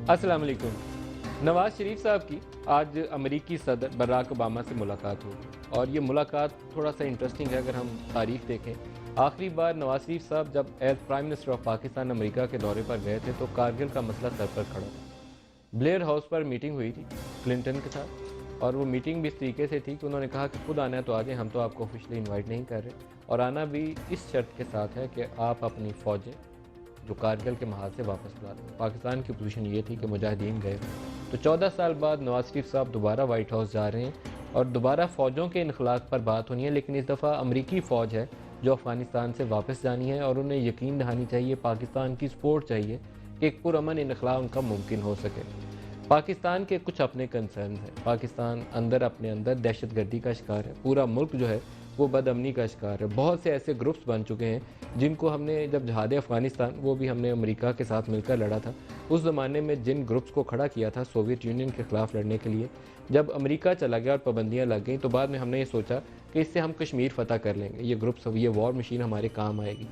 अस्सलाम वालेकुम। नवाज शरीफ साहब की आज अमेरिकी सदर बराक ओबामा से मुलाकात हुई और ये मुलाकात थोड़ा सा इंटरेस्टिंग है। अगर हम तारीख देखें, आखिरी बार नवाज शरीफ साहब जब as prime minister of Pakistan America के दौरे पर गए थे तो कारगिल का मसला सर पर खड़ा था। ब्लेयर हाउस पर मीटिंग हुई थी क्लिंटन के साथ, और वो मीटिंग भी इस तरीके से थी कि उन्होंने कहा कि खुद आना है तो आ जाए, हम तो आपको ऑफिशियली इन्वाइट नहीं कर रहे, और आना भी इस शर्त के साथ है कि आप अपनी फ़ौजें जो कारगिल के महाज से वापस बुला लें। पाकिस्तान की पोजीशन ये थी कि मुजाहिदीन गए। तो 14 साल बाद नवाज शरीफ साहब दोबारा वाइट हाउस जा रहे हैं और दोबारा फ़ौजों के इनखलाक पर बात होनी है, लेकिन इस दफ़ा अमरीकी फ़ौज है जो अफ़गानिस्तान से वापस जानी है, और उन्हें यकीन दहानी चाहिए, पाकिस्तान की सपोर्ट चाहिए कि एक पुरअमन इनखला उनका मुमकिन हो सके। पाकिस्तान के कुछ अपने कंसर्न हैं। पाकिस्तान अपने अंदर दहशत गर्दी का शिकार है, पूरा मुल्क जो है वो बदअमनी का शिकार है। बहुत से ऐसे ग्रुप्स बन चुके हैं जिनको हमने जब जहाद अफ़गानिस्तान, वो भी हमने अमेरिका के साथ मिलकर लड़ा था, उस ज़माने में जिन ग्रुप्स को खड़ा किया था सोवियत यूनियन के ख़िलाफ़ लड़ने के लिए, जब अमेरिका चला गया और पाबंदियाँ लग गई तो बाद में हमने ये सोचा कि इससे हम कश्मीर फ़तह कर लेंगे, ये ग्रुप्स, ये वॉर मशीन हमारे काम आएगी।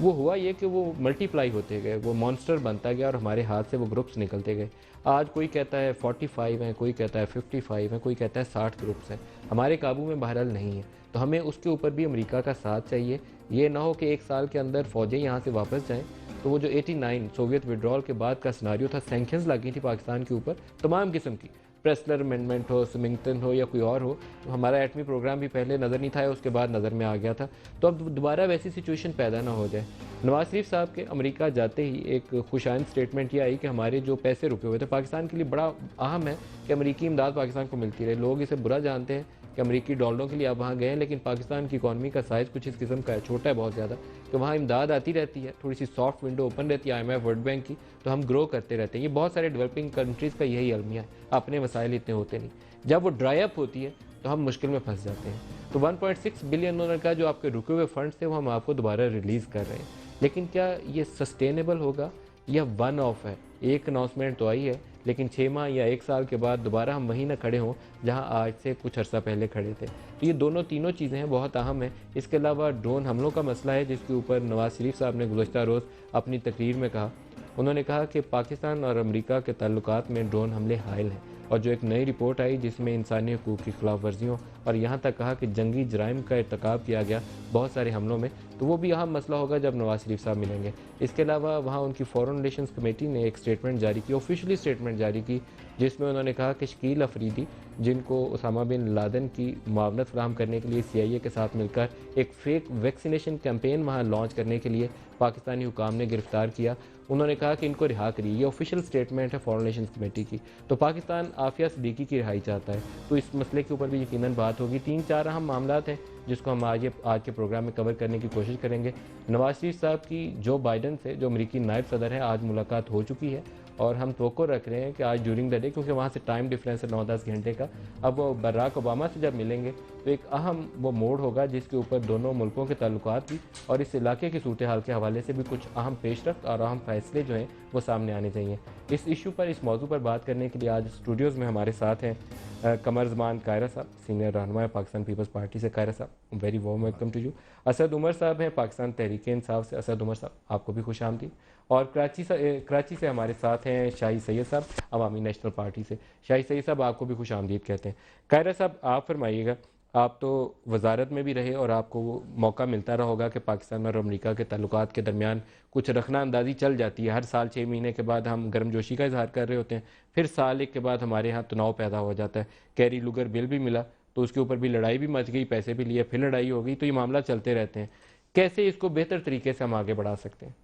वो हुआ ये कि वो मल्टीप्लाई होते गए, वो मॉन्स्टर बनता गया और हमारे हाथ से वो ग्रुप्स निकलते गए। आज कोई कहता है 45 हैं, कोई कहता है 55 हैं, कोई कहता है 60 ग्रुप्स हैं, हमारे काबू में बहरहाल नहीं है। तो हमें उसके ऊपर भी अमेरिका का साथ चाहिए। ये ना हो कि एक साल के अंदर फ़ौजें यहाँ से वापस जाएँ। तो वो जो 89 सोवियत विड्रॉल के बाद का सिनारियो था, सैंक्शंस लग गई थी पाकिस्तान के ऊपर तमाम किस्म की, प्रेसलर अमेंडमेंट हो, स्मिंगटन हो या कोई और हो, तो हमारा एटमी प्रोग्राम भी पहले नज़र नहीं था, उसके बाद नज़र में आ गया था। तो अब दोबारा वैसी सिचुएशन पैदा ना हो जाए। नवाज शरीफ साहब के अमेरिका जाते ही एक खुशाइन स्टेटमेंट ये आई कि हमारे जो पैसे रुके हुए थे, पाकिस्तान के लिए बड़ा अहम है कि अमेरिकी इमदाद पाकिस्तान को मिलती रहे। लोग इसे बुरा जानते हैं कि अमेरिकी डॉलरों के लिए आप वहाँ गए हैं, लेकिन पाकिस्तान की इकॉनमी का साइज़ कुछ इस किस्म का है, छोटा है बहुत ज़्यादा, कि वहाँ इमदाद आती रहती है, थोड़ी सी सॉफ्ट विंडो ओपन रहती है IMF वर्ल्ड बैंक की, तो हम ग्रो करते रहते हैं। ये बहुत सारे डेवलपिंग कंट्रीज़ का यही अलमिया है, अपने वसाइल इतने होते नहीं, जब वो ड्राई अप होती है तो हम मुश्किल में फंस जाते हैं। तो 1.6 बिलियन डॉलर का जो आपके रुके हुए फंड्स थे वो हम आपको दोबारा रिलीज़ कर रहे हैं, लेकिन क्या ये सस्टेनेबल होगा या वन ऑफ है? एक अनाउंसमेंट तो आई है, लेकिन 6 माह या 1 साल के बाद दोबारा हम वहीं ना खड़े हों जहां आज से कुछ अर्सा पहले खड़े थे। तो ये तीनों चीज़ें हैं, बहुत अहम है। इसके अलावा ड्रोन हमलों का मसला है, जिसके ऊपर नवाज शरीफ साहब ने गुज़श्ता रोज़ अपनी तकरीर में कहा। उन्होंने कहा कि पाकिस्तान और अमेरिका के ताल्लुकात में ड्रोन हमले हायल हैं, और जो एक नई रिपोर्ट आई जिसमें इंसानी हकूक़ की खिलाफ वर्जियों और यहाँ तक कहा कि जंगी जराइम का इर्तिकाब किया गया बहुत सारे हमलों में, तो वो भी अहम मसला होगा जब नवाज शरीफ साहब मिलेंगे। इसके अलावा वहाँ उनकी फॉरेन रिलेशंस कमेटी ने एक स्टेटमेंट जारी की, ऑफिशियली स्टेटमेंट जारी की, जिसमें उन्होंने कहा कि शकील अफरीदी, जिनको उसामा बिन लादेन की मुआवनत फराहम करने के लिए CIA के साथ मिलकर एक फेक वैक्सीनेशन कैंपेन वहाँ लॉन्च करने के लिए पाकिस्तानी हुकाम ने गिरफ्तार किया, उन्होंने कहा कि इनको रिहा करिए। ये ऑफिशियल स्टेटमेंट है फॉरेन रिलेशंस कमेटी की। तो पाकिस्तान आफिया सिद्दीकी की रिहाई चाहता है, तो इस मसले के ऊपर भी यकीनन बात होगी। 3-4 अहम मामलात हैं जिसको हम आज के प्रोग्राम में कवर करने की कोशिश करेंगे। नवाज शरीफ साहब की जो बाइडन से, जो अमरीकी नायब सदर है, आज मुलाकात हो चुकी है, और हम तवक्को रख रहे हैं कि आज ड्यूरिंग द डे, क्योंकि वहाँ से टाइम डिफरेंस है 9-10 घंटे का, अब वो बराक ओबामा से जब मिलेंगे तो एक अहम वो मोड़ होगा जिसके ऊपर दोनों मुल्कों के ताल्लुकात भी और इस इलाके की सूरत हाल के हवाले से भी कुछ अहम पेशरफ्त और अहम फैसले जो हैं वो सामने आने चाहिए। इस इशू पर, इस मौजू पर बात करने के लिए आज स्टूडियोज़ में हमारे साथ हैं कमर ज़मान कायरा साहब, सीनियर रहनुमा है पाकिस्तान पीपल्स पार्टी से। कायरा साहब, very warm welcome to you. Asad Umar साहब हैं पाकिस्तान तहरीक इंसाफ से। असद उमर साहब, आपको भी खुश आमदीद। और कराची से हमारे साथ हैं शाही सैयद साहब, अवामी नेशनल पार्टी से। शाही सैयद साहब, आपको भी खुश आमदीद कहते हैं। कायरा साहब, आप फरमाइएगा, आप तो वजारत में भी रहे और आपको वो मौका मिलता रहा होगा कि पाकिस्तान और अमेरिका के ताल्लुकात के दरमियान कुछ रखना अंदाज़ी चल जाती है। हर साल 6 महीने के बाद हम गर्मजोशी का इजहार कर रहे होते हैं, फिर साल एक के बाद हमारे यहाँ तनाव पैदा हो जाता है। कैरी लुगर बिल भी मिला तो उसके ऊपर भी लड़ाई भी मच गई, पैसे भी लिए, फिर लड़ाई हो गई, तो ये मामला चलते रहते हैं। कैसे इसको बेहतर तरीके से हम आगे बढ़ा सकते हैं?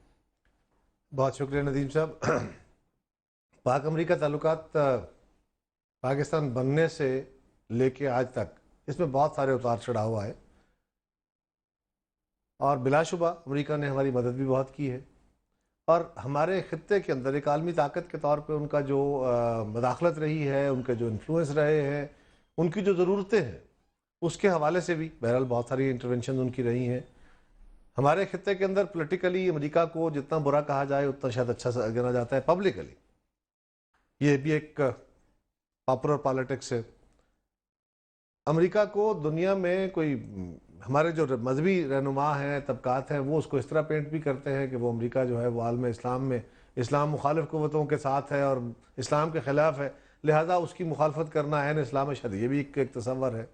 बहुत शुक्रिया नदीम साहब। पाक अमरीका ताल्लुकात पाकिस्तान बनने से लेके आज तक इसमें बहुत सारे उतार चढ़ाव आए, और बिलाशुबा अमेरिका ने हमारी मदद भी बहुत की है, और हमारे ख़त्ते के अंदर एक आलमी ताकत के तौर पे उनका जो मदाखलत रही है, उनके जो इन्फ्लुएंस रहे हैं, उनकी जो ज़रूरतें हैं, उसके हवाले से भी बहरहाल बहुत सारी इंटरवेंशन उनकी रही हैं। हमारे खत्ते के अंदर पॉलिटिकली अमेरिका को जितना बुरा कहा जाए उतना शायद अच्छा गिना जाता है। पब्लिकली ये भी एक पॉपुलर पॉलिटिक्स है। अमेरिका को दुनिया में कोई, हमारे जो मजहबी रहनुमा हैं, तबकात हैं, वो उसको इस तरह पेंट भी करते हैं कि वो अमेरिका जो है वो आलम इस्लाम में इस्लाम मुखालिफ क़ुव्वतों के साथ है और इस्लाम के ख़िलाफ़ है, लिहाजा उसकी मुखालफत करना है इस्लाम शद, ये भी एक तसव्वुर है।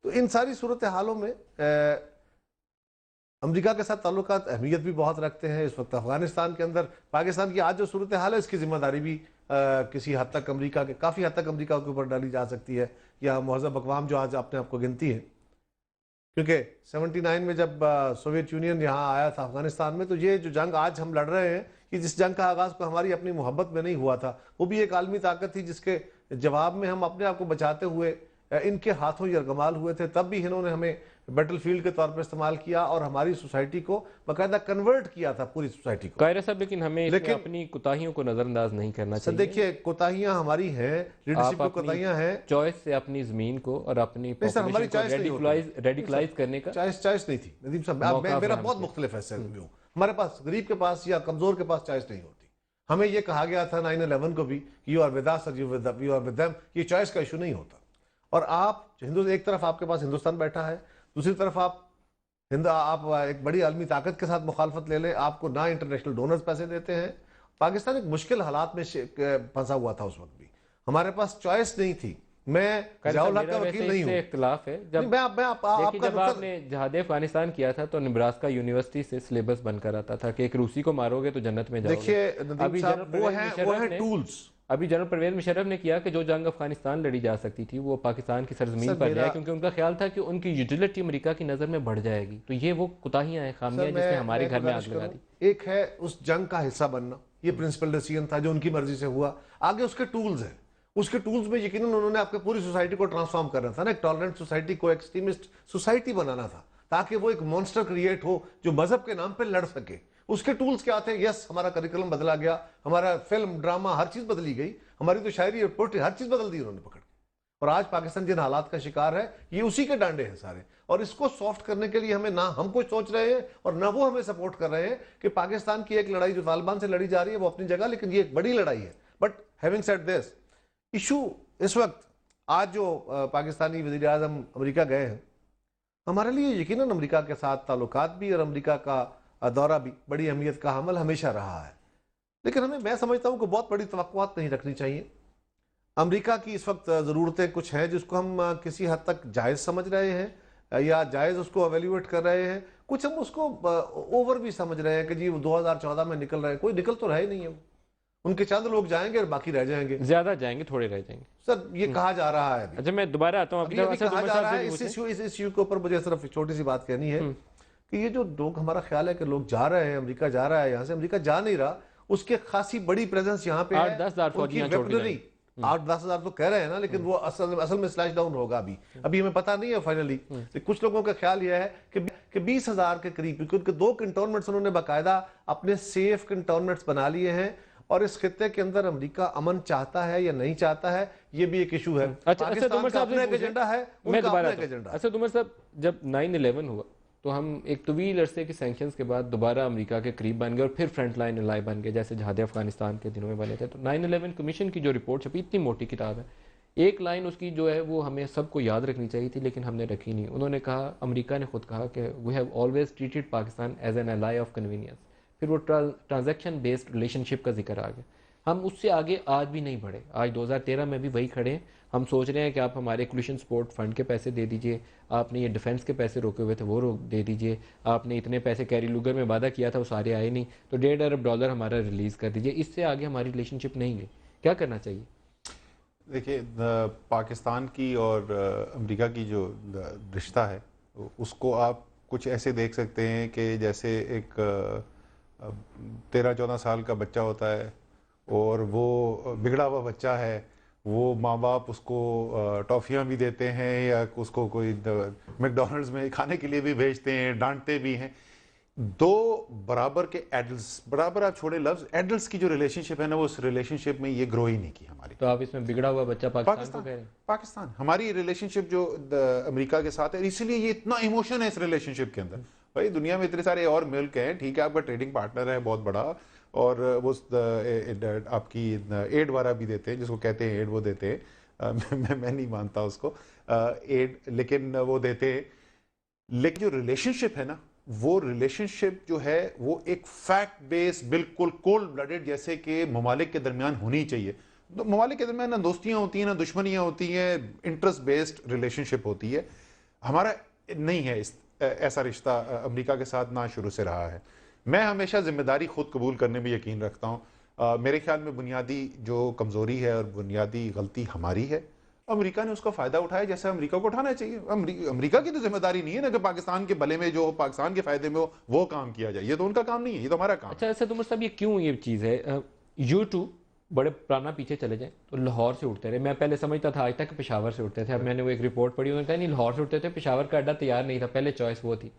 तो इन सारी सूरत हालों में अमेरिका के साथ ताल्लुकात अहमियत भी बहुत रखते हैं। इस वक्त अफगानिस्तान के अंदर पाकिस्तान की आज जो सूरत हाल है, इसकी जिम्मेदारी भी किसी हद तक अमेरिका के, काफ़ी हद तक अमेरिका के ऊपर डाली जा सकती है, या महज़ब अक़वाम जो आज अपने आप को गिनती है। क्योंकि 79 में जब सोवियत यूनियन यहाँ आया था अफगानिस्तान में, तो ये जो जंग आज हम लड़ रहे हैं, कि जिस जंग का आगाज़ को हमारी अपनी मोहब्बत में नहीं हुआ था, वो भी एक आलमी ताकत थी जिसके जवाब में हम अपने आप को बचाते हुए इनके हाथों यरगमाल हुए थे। तब भी इन्होंने हमें बैटल फील्ड के तौर पर इस्तेमाल किया और हमारी सोसाइटी को बाकायदा कन्वर्ट किया था, पूरी सोसाइटी को। कायरा साहब, लेकिन हमें इसमें अपनी कोताहियों को नजरअंदाज नहीं करना चाहिए। देखिए, कोताहियां हमारी हैं, लीडरशिप की कोताहियां हैं। चॉइस से अपनी जमीन को और अपनी हमारी चॉइस रेडिकलाइज करने का चॉइस नहीं थी नदीम साहब, मेरा बहुत मुख्तलिफ है व्यू। हमारे पास, गरीब के पास या कमजोर के पास चॉइस नहीं होती। हमें यह कहा गया था 9/11 को भी, यू आर विद अस और यू आर विद देम, ये चॉइस का इशू नहीं होता। और आप एक तरफ आपके पास हिंदुस्तान बैठा है, दूसरी तरफ आप एक बड़ी आलमी ताकत के साथ मुखालफत ले लें, आपको ना इंटरनेशनल डोनर्स पैसे देते हैं। पाकिस्तान एक मुश्किल हालात में फंसा हुआ था उस वक्त भी, हमारे पास चॉइस नहीं थी। मैं ज़ियाउल हक का वकील नहीं हूं। इख्तिलाफ है जब आपने जहाद अफगानिस्तान किया था तो नेब्रास्का यूनिवर्सिटी से सिलेबस बनकर आता था कि एक रूसी को मारोगे तो जन्नत में जाओगे। देखिए, वो है टूल्स। अभी जनरल परवेज मुशर्रफ ने किया कि जो जंग अफगानिस्तान लड़ी जा सकती थी वो पाकिस्तान की सरजमीन पर है, क्योंकि उनका ख्याल था कि उनकी यूटिलिटी अमेरिका की नज़र में बढ़ जाएगी। तो ये वो कोताहियां हैं, खामियां जिसने हमारे घर में आग लगा दी। एक है उस जंग का हिस्सा बनना, ये प्रिंसिपल डिसीजन था जो उनकी मर्जी से हुआ। आगे उसके टूल्स हैं, उसके टूल्स में यकीनन उन्होंने आपके पूरी सोसाइटी को ट्रांसफॉर्म करना था ना, एक टॉलरेंट सोसाइटी को एक्सट्रीमिस्ट सोसाइटी बनाना था, ताकि वो एक मॉन्स्टर क्रिएट हो जो मजहब के नाम पर लड़ सके। उसके टूल्स क्या थे? यस, हमारा करिकुलम बदला गया, हमारा फिल्म ड्रामा हर चीज बदली गई, हमारी तो शायरी और पोएट्री हर चीज बदल दी उन्होंने पकड़ के। और आज पाकिस्तान जिन हालात का शिकार है, ये उसी के डांडे हैं सारे। और इसको सॉफ्ट करने के लिए हमें ना हम कुछ सोच रहे हैं और ना वो हमें सपोर्ट कर रहे हैं कि पाकिस्तान की एक लड़ाई जो तालिबान से लड़ी जा रही है वो अपनी जगह, लेकिन ये एक बड़ी लड़ाई है। But having said this, issue इस वक्त आज जो पाकिस्तानी वज़ीर आज़म अमेरिका गए हैं, हमारे लिए यकीनन अमेरिका के साथ ताल्लुकात भी और अमेरिका का दौरा भी बड़ी अहमियत का हमल हमेशा रहा है। लेकिन हमें, मैं समझता हूं कि बहुत बड़ी तवक्कुआत नहीं रखनी चाहिए। अमेरिका की इस वक्त ज़रूरतें कुछ हैं जिसको हम किसी हद तक जायज़ समझ रहे हैं या जायज़ उसको एवेल्यूएट कर रहे हैं, कुछ हम उसको ओवर भी समझ रहे हैं कि जी 2014 में निकल रहे हैं। कोई निकल तो रहा ही नहीं है, उनके चंद लोग जाएंगे और बाकी रह जाएंगे, ज्यादा जाएंगे थोड़े रह जाएंगे। सर ये कहा जा रहा है। अच्छा, मैं दोबारा आता हूँ, इस इश्यू के ऊपर मुझे सिर्फ छोटी सी बात कहनी है कि ये जो लोग, हमारा ख्याल है कि लोग जा रहे हैं, अमेरिका जा रहा है, यहाँ से अमेरिका जा नहीं रहा, उसके खासी बड़ी प्रेजेंस यहाँ पे है। 8-10 हज़ार तो कह रहे हैं ना, लेकिन वो असल में स्लैश डाउन होगा अभी हमें पता नहीं है फाइनली। कुछ लोगों का ख्याल यह है कि 20,000 के करीब, क्योंकि उनके 2 कंटोनमेंट्स उन्होंने बाकायदा अपने सेफ कंटोनमेंट्स बना लिए हैं। और इस खित्ते के अंदर अमेरिका अमन चाहता है या नहीं चाहता है, ये भी एक इशू है। पाकिस्तान का अपना एक एजेंडा है, उनका अपना एक एजेंडा है। अच्छा तुमर साहब, जब 9/11 हुआ तो हम एक तवील अरसे के सैंक्शंस के बाद दोबारा अमेरिका के करीब बन गए और फिर फ्रंट लाइन अलाई बन गए, जैसे जहाद अफगानिस्तान के दिनों में बने थे। तो 9/11 कमीशन की जो रिपोर्ट छपी, इतनी मोटी किताब है, एक लाइन उसकी जो है वो हमें सबको याद रखनी चाहिए थी, लेकिन हमने रखी नहीं। उन्होंने कहा, अमेरिका ने खुद कहा कि we have always treated Pakistan as an ally of convenience. फिर वो ट्रांजैक्शन बेस्ड रिलेशनशिप का जिक्र आ गया। हम उससे आगे आज भी नहीं बढ़े। आज 2013 में भी वही खड़े हैं। हम सोच रहे हैं कि आप हमारे एक्लूशन सपोर्ट फंड के पैसे दे दीजिए, आपने ये डिफेंस के पैसे रोके हुए थे वो रोक दे दीजिए, आपने इतने पैसे कैरी लूगर में वादा किया था वो सारे आए नहीं, तो $1.5 अरब हमारा रिलीज़ कर दीजिए। इससे आगे हमारी रिलेशनशिप नहीं है, क्या करना चाहिए? देखिए, पाकिस्तान की और अमेरिका की जो रिश्ता है उसको आप कुछ ऐसे देख सकते हैं कि जैसे एक 13-14 साल का बच्चा होता है और वो बिगड़ा हुआ बच्चा है, वो माँ बाप उसको टॉफ़ियाँ भी देते हैं या उसको कोई मैकडॉनल्ड्स में खाने के लिए भी भेजते हैं, डांटते भी हैं। 2 बराबर के एडल्ट्स, बराबर आप छोड़े लफ्ज़, एडल्ट्स की जो रिलेशनशिप है ना, वो उस रिलेशनशिप में ये ग्रो ही नहीं की हमारी। तो आप इसमें बिगड़ा हुआ बच्चा पाकिस्तान को कह रहे हैं? पाकिस्तान, हमारी रिलेशनशिप जो अमेरिका के साथ है, इसीलिए ये इतना इमोशन है इस रिलेशनशिप के अंदर। भाई दुनिया में इतने सारे और मुल्क हैं, ठीक है, आपका ट्रेडिंग पार्टनर है बहुत बड़ा, और वो आपकी एड वाला भी देते हैं, जिसको कहते हैं एड, वो देते हैं। मैं नहीं मानता उसको एड, लेकिन वो देते हैं। लेकिन जो रिलेशनशिप है ना, वो रिलेशनशिप जो है वो एक फैक्ट बेस्ड, बिल्कुल कोल्ड ब्लडेड, जैसे कि ममालिक के दरमियान होनी चाहिए। तो ममालिक के दरमियान ना दोस्तियां होती हैं, ना दुश्मनियां होती हैं, इंटरेस्ट बेस्ड रिलेशनशिप होती है। हमारा नहीं है ऐसा रिश्ता अमेरिका के साथ, ना शुरू से रहा है। मैं हमेशा जिम्मेदारी खुद कबूल करने में यकीन रखता हूँ। मेरे ख्याल में बुनियादी जो कमज़ोरी है और बुनियादी गलती हमारी है, अमेरिका ने उसका फ़ायदा उठाया जैसे अमेरिका को उठाना चाहिए। अमेरिका की तो जिम्मेदारी नहीं है ना कि पाकिस्तान के भले में जो हो, पाकिस्तान के फ़ायदे में हो, वो काम किया जाए। ये तो उनका काम नहीं है, ये तो हमारा काम है। अच्छा, ऐसे तो मतलब ये क्यों ये चीज़ है? U2 बड़े पुराना पीछे चले जाएं तो लाहौर से उठते रहे। मैं पहले समझता था आज तक कि पेशावर से उठते थे। अब मैंने वो एक रिपोर्ट पढ़ी, उन्होंने कहा नहीं, लाहौर से उठते थे, पेशावर का अड्डा तैयार नहीं था, पहले चॉइस वो थी।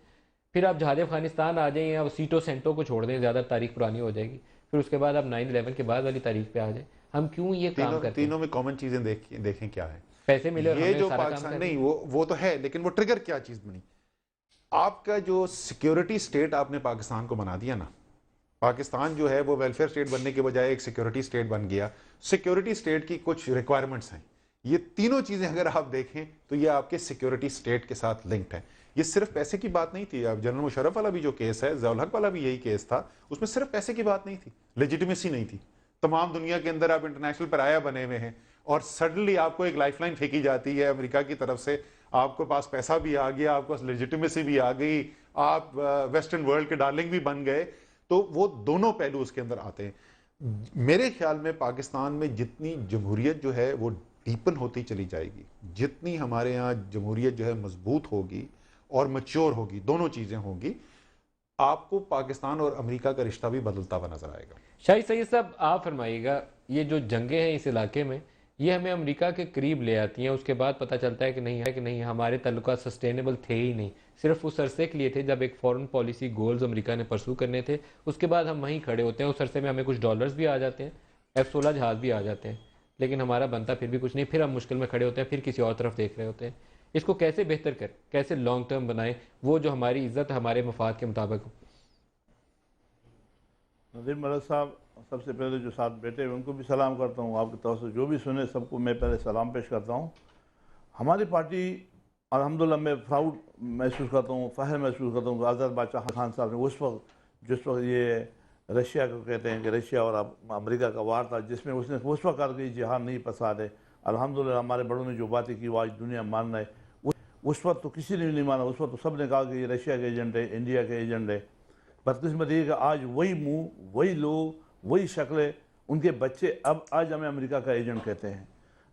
फिर आप जहाज अफगानिस्तान आ जाएं या सीटो सेंटो को छोड़ दें, ज़्यादा तारीख पुरानी हो जाएगी। फिर उसके बाद आप 9/11 के बाद वाली तारीख पे आ जाए। हम क्यों ये काम करते हैं? तीनों में कॉमन चीज़ें देखें क्या है। पैसे मिले और ये हमने जो सारा काम पाकिस्तान कर नहीं, दिया। वो तो है, लेकिन वो ट्रिगर क्या चीज़ बनी? आपका जो सिक्योरिटी स्टेट आपने पाकिस्तान को बना दिया ना, पाकिस्तान जो है वो वेलफेयर स्टेट बनने के बजाय एक सिक्योरिटी स्टेट बन गया। सिक्योरिटी स्टेट की कुछ रिक्वायरमेंट्स हैं, ये तीनों चीज़ें अगर आप देखें तो ये आपके सिक्योरिटी स्टेट के साथ लिंक्ड है। ये सिर्फ पैसे की बात नहीं थी। अब जनरल मुशर्रफ वाला भी जो केस है, ज़ियाउल हक वाला भी यही केस था, उसमें सिर्फ पैसे की बात नहीं थी, लेजिटिमेसी नहीं थी। तमाम दुनिया के अंदर आप इंटरनेशनल पराया बने हुए हैं और सडनली आपको एक लाइफलाइन फेंकी जाती है अमेरिका की तरफ से, आपके पास पैसा भी आ गया, आपको लेजिटिमेसी भी आ गई, आप वेस्टर्न वर्ल्ड के डार्लिंग भी बन गए। तो वो दोनों पहलू उसके अंदर आते हैं। मेरे ख्याल में पाकिस्तान में जितनी जमहूरियत जो है वो डीपन होती चली जाएगी, जितनी हमारे यहाँ जमहूरियत जो है मजबूत होगी और मैच्योर होगी, दोनों चीज़ें होंगी, आपको पाकिस्तान और अमेरिका का रिश्ता भी बदलता हुआ नजर आएगा। शाहिद सैयद साहब, आप फरमाइएगा, ये जो जंगें हैं इस इलाके में, ये हमें अमेरिका के करीब ले आती हैं। उसके बाद पता चलता है कि नहीं हमारे ताल्लुकात सस्टेनेबल थे ही नहीं, सिर्फ उस अरसे के लिए थे जब एक फॉरेन पॉलिसी गोल्स अमेरिका ने परसू करने थे। उसके बाद हम वहीं खड़े होते हैं, उस अरसे में हमें कुछ डॉलर्स भी आ जाते हैं, F-16 जहाज़ भी आ जाते हैं, लेकिन हमारा बनता फिर भी कुछ नहीं। फिर हम मुश्किल में खड़े होते हैं, फिर किसी और तरफ देख रहे होते हैं। इसको कैसे बेहतर कर, कैसे लॉन्ग टर्म बनाएं, वो जो हमारी इज्जत हमारे मफाद के मुताबिक हो। नदीम मलिक साहब, सबसे पहले जो साथ बैठे हैं उनको भी सलाम करता हूँ, आपकी तरफ से जो भी सुने सबको मैं पहले सलाम पेश करता हूँ। हमारी पार्टी अल्हम्दुलिल्लाह मैं प्राउड महसूस करता हूँ, फ़ख्र महसूस करता हूँ कि आज़ाद बादशाह खान साहब ने उस वक्त, जिस वक्त ये रशिया को कहते हैं कि रशिया और अमेरिका का वार था, जिसमें उसने उस वक्त कहा कि जिहाद नहीं पसंद है। अल्हम्दुलिल्लाह हमारे बड़ों ने जो बातें की वो आज दुनिया मान रहे। उस वक्त तो किसी ने भी नहीं माना, उस वक्त तो सब ने कहा कि ये रशिया के एजेंट है, इंडिया के एजेंट है। बदकिस्मती है कि आज वही मुँह, वही लोग, वही शक्लें, उनके बच्चे अब आज हमें अमेरिका का एजेंट कहते हैं।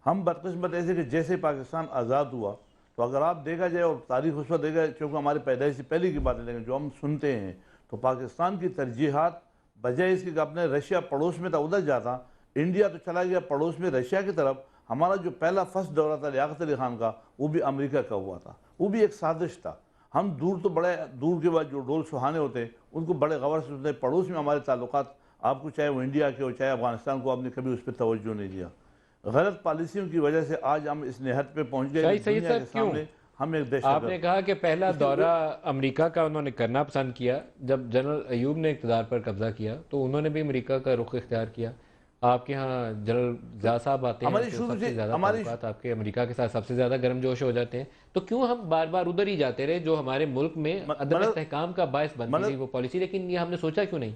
हम बदकिस्मत ऐसे कि जैसे पाकिस्तान आज़ाद हुआ, तो अगर आप देखा जाए और तारीख उस वक्त देखा, चूँकि हमारे पैदाइश से पहले की बात है, लेकिन जो हम सुनते हैं तो पाकिस्तान की तरजीहात बजाय इसकी कि अपने रशिया पड़ोस में था उधर जाता, इंडिया तो चला गया पड़ोस में रशिया की तरफ। हमारा जो पहला फर्स्ट दौरा था लियाकत अली खान का, वो भी अमेरिका का हुआ था, वो भी एक साजिश था। हम दूर तो बड़े दूर के बाद जो डोल सुहाने होते हैं उनको बड़े गौर से सुनते हैं। पड़ोस में हमारे ताल्लुकात, आपको चाहे वो इंडिया के हो चाहे अफगानिस्तान को, आपने कभी उस पर तवज्जो नहीं दिया। गलत पॉलिसियों की वजह से आज हम इस निहत पे पहुंच गए दुनिया के सामने। हम एक देश, आपने कहा कि पहला दौरा अमेरिका का उन्होंने करना पसंद किया। जब जनरल अयूब ने इक़्तिदार पर कब्जा किया तो उन्होंने भी अमेरिका का रुख इख्तियार किया। आपके यहाँ जनरल ज़िया साहब आते हैं, तो सबसे ज़्यादा ताल्लुकात आपके अमेरिका के साथ सबसे ज़्यादा गर्मजोश हो जाते हैं। तो क्यों हम बार बार उधर ही जाते रहे जो हमारे मुल्क में अदम इस्तेहकाम का बायस बनती थी वो पॉलिसी, लेकिन ये हमने सोचा क्यों नहीं?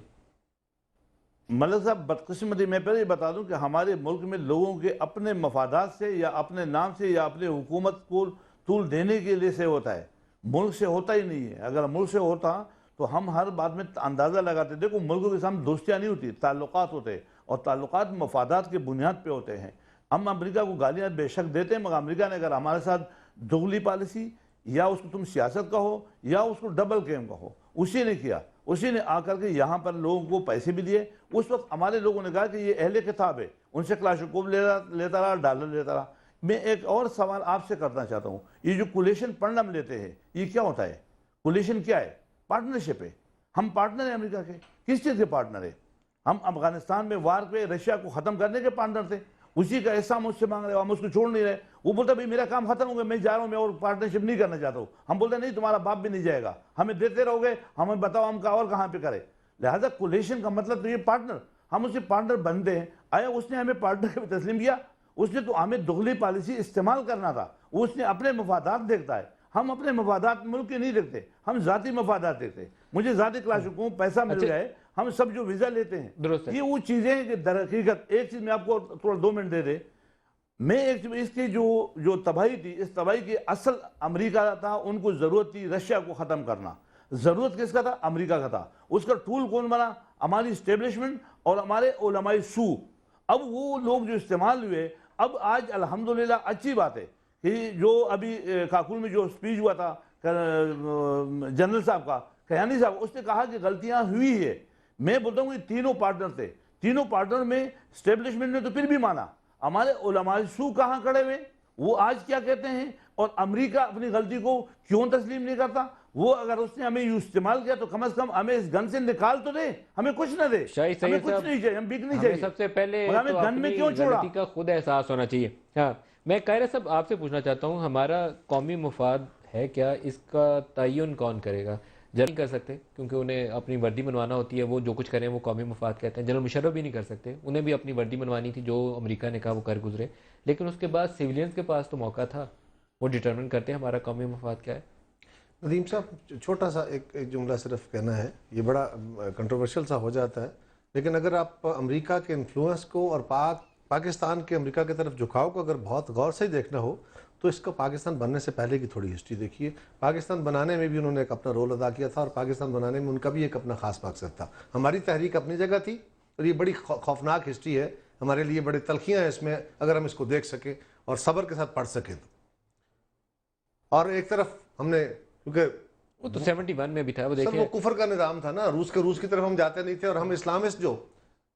मलिक साहब, बदकिस्मती मैं पहले ही बता दूं कि हमारे मुल्क में लोगों के अपने मफादात से या अपने नाम से या अपने हुकूमत को तूल देने के लिए से होता है, मुल्क से होता ही नहीं है। अगर मुल्क से होता तो हम हर बात में अंदाज़ा लगाते। देखो, मुल्कों के सामने दोस्तियाँ नहीं होती, ताल्लुकात होते हैं, और ताल्लुकात मफादात की बुनियाद पे होते हैं। हम अमेरिका को गालियाँ बेशक देते हैं, मगर अमेरिका ने अगर हमारे साथ दोगली पॉलिसी, या उसको तुम सियासत कहो या उसको डबल गेम कहो, उसी ने किया। उसी ने आकर के यहाँ पर लोगों को पैसे भी दिए। उस वक्त हमारे लोगों ने कहा कि ये अहले किताब है, उनसे क्लाशकोव लेता रहा, डॉलर लेता रहा। मैं एक और सवाल आपसे करना चाहता हूँ, ये जो कोलिशन फंड हम लेते हैं ये क्या होता है? कोलिशन क्या है? पार्टनरशिप है। हम पार्टनर हैं अमेरिका के। किस चीज़ के पार्टनर है? हम अफगानिस्तान में वार पे रशिया को ख़त्म करने के पार्टनर थे। उसी का हिस्सा मुझसे मांग रहे हो, हम उसको छोड़ नहीं रहे। वो बोलता भाई मेरा काम खत्म हो गया, मैं जा रहा हूँ, मैं और पार्टनरशिप नहीं करना चाहता हूँ। हम बोलते नहीं, तुम्हारा बाप भी नहीं जाएगा, हमें देते रहोगे, हमें बताओ हम का और कहाँ पे करें। लिहाजा कोलिशन का मतलब तो ये पार्टनर, हम उससे पार्टनर बनते हैं। आया उसने हमें पार्टनर के तस्लीम किया? उसने तो हमें दोगली पॉलिसी इस्तेमाल करना था, उसने अपने मफादात देखता है। हम अपने मफादात मुल्क के नहीं देखते, हम जाती मफादात देखते। मुझे जाती क्लासों को पैसा मिल अच्छा। जाए, हम सब जो वीज़ा लेते हैं, दुरुस्त है। ये वो चीज़ें हैं कि दर हकीकत एक चीज़ मैं आपको थोड़ा 2 मिनट दे दे। मैं एक इसकी जो तबाही थी, इस तबाही की असल अमेरिका था, उनको ज़रूरत थी रशिया को ख़त्म करना। ज़रूरत किसका था? अमेरिका का था। उसका टूल कौन बना? हमारी इस्टेब्लिशमेंट और हमारे उलमाए सू। अब वो लोग जो इस्तेमाल हुए, अब आज अल्हम्दुलिल्लाह अच्छी बात है कि जो अभी काकुल में जो स्पीच हुआ था जनरल साहब का, कयानी साहब, उसने कहा कि गलतियां हुई है। मैं बोलता हूँ कि तीनों पार्टनर थे, तीनों पार्टनर में इस्टेब्लिशमेंट ने तो फिर भी माना। हमारे उलमाए सू कहाँ खड़े हुए, वो आज क्या कहते हैं? और अमेरिका अपनी गलती को क्यों तस्लीम नहीं करता? वो अगर उसने हमें यूं इस्तेमाल किया तो कम से कम हमें इस गन से निकाल तो दे, हमें कुछ ना दे, शाहिद हमें सैयद कुछ साहब, नहीं चाहिए, हम बिक नहीं हमें चाहिए। सबसे पहले मगर हमें तो गन में अपनी क्यों छोड़ा? गलती का खुद एहसास होना चाहिए। हाँ, मैं कायरा साहब आपसे पूछना चाहता हूँ, हमारा कौमी मुफाद है क्या? इसका तयन कौन करेगा? जनरल कर सकते, क्योंकि उन्हें अपनी वर्दी बनवाना होती है, वो जो कुछ करें वो कौमी मुफाद कहते हैं। जनरल मुशर्रफ भी नहीं कर सकते, उन्हें भी अपनी वर्दी बनवानी थी, जो अमेरिका ने कहा वो कर गुजरे। लेकिन उसके बाद सिविलियंस के पास तो मौका था, वो डिटरमिन करते हैं हमारा कौमी मुफाद क्या है। नदीम साहब, छोटा सा एक जुमला सिर्फ कहना है, ये बड़ा कंट्रोवर्शियल सा हो जाता है, लेकिन अगर आप अमेरिका के इन्फ्लुएंस को और पाकिस्तान के अमेरिका की तरफ झुकाव को अगर बहुत गौर से देखना हो तो इसको पाकिस्तान बनने से पहले की थोड़ी हिस्ट्री देखिए। पाकिस्तान बनाने में भी उन्होंने एक अपना रोल अदा किया था और पाकिस्तान बनाने में उनका भी एक अपना खास मकसद था। हमारी तहरीक अपनी जगह थी और ये बड़ी खौफनाक हिस्ट्री है हमारे लिए, बड़ी तलखियाँ हैं इसमें, अगर हम इसको देख सकें और सब्र के साथ पढ़ सकें तो। और एक तरफ हमने, क्योंकि वो तो 71 में भी था, वो सर देखिए वो कुफर का निज़ाम था ना, रूस की तरफ हम जाते नहीं थे, और हम इस्लामिस्ट जो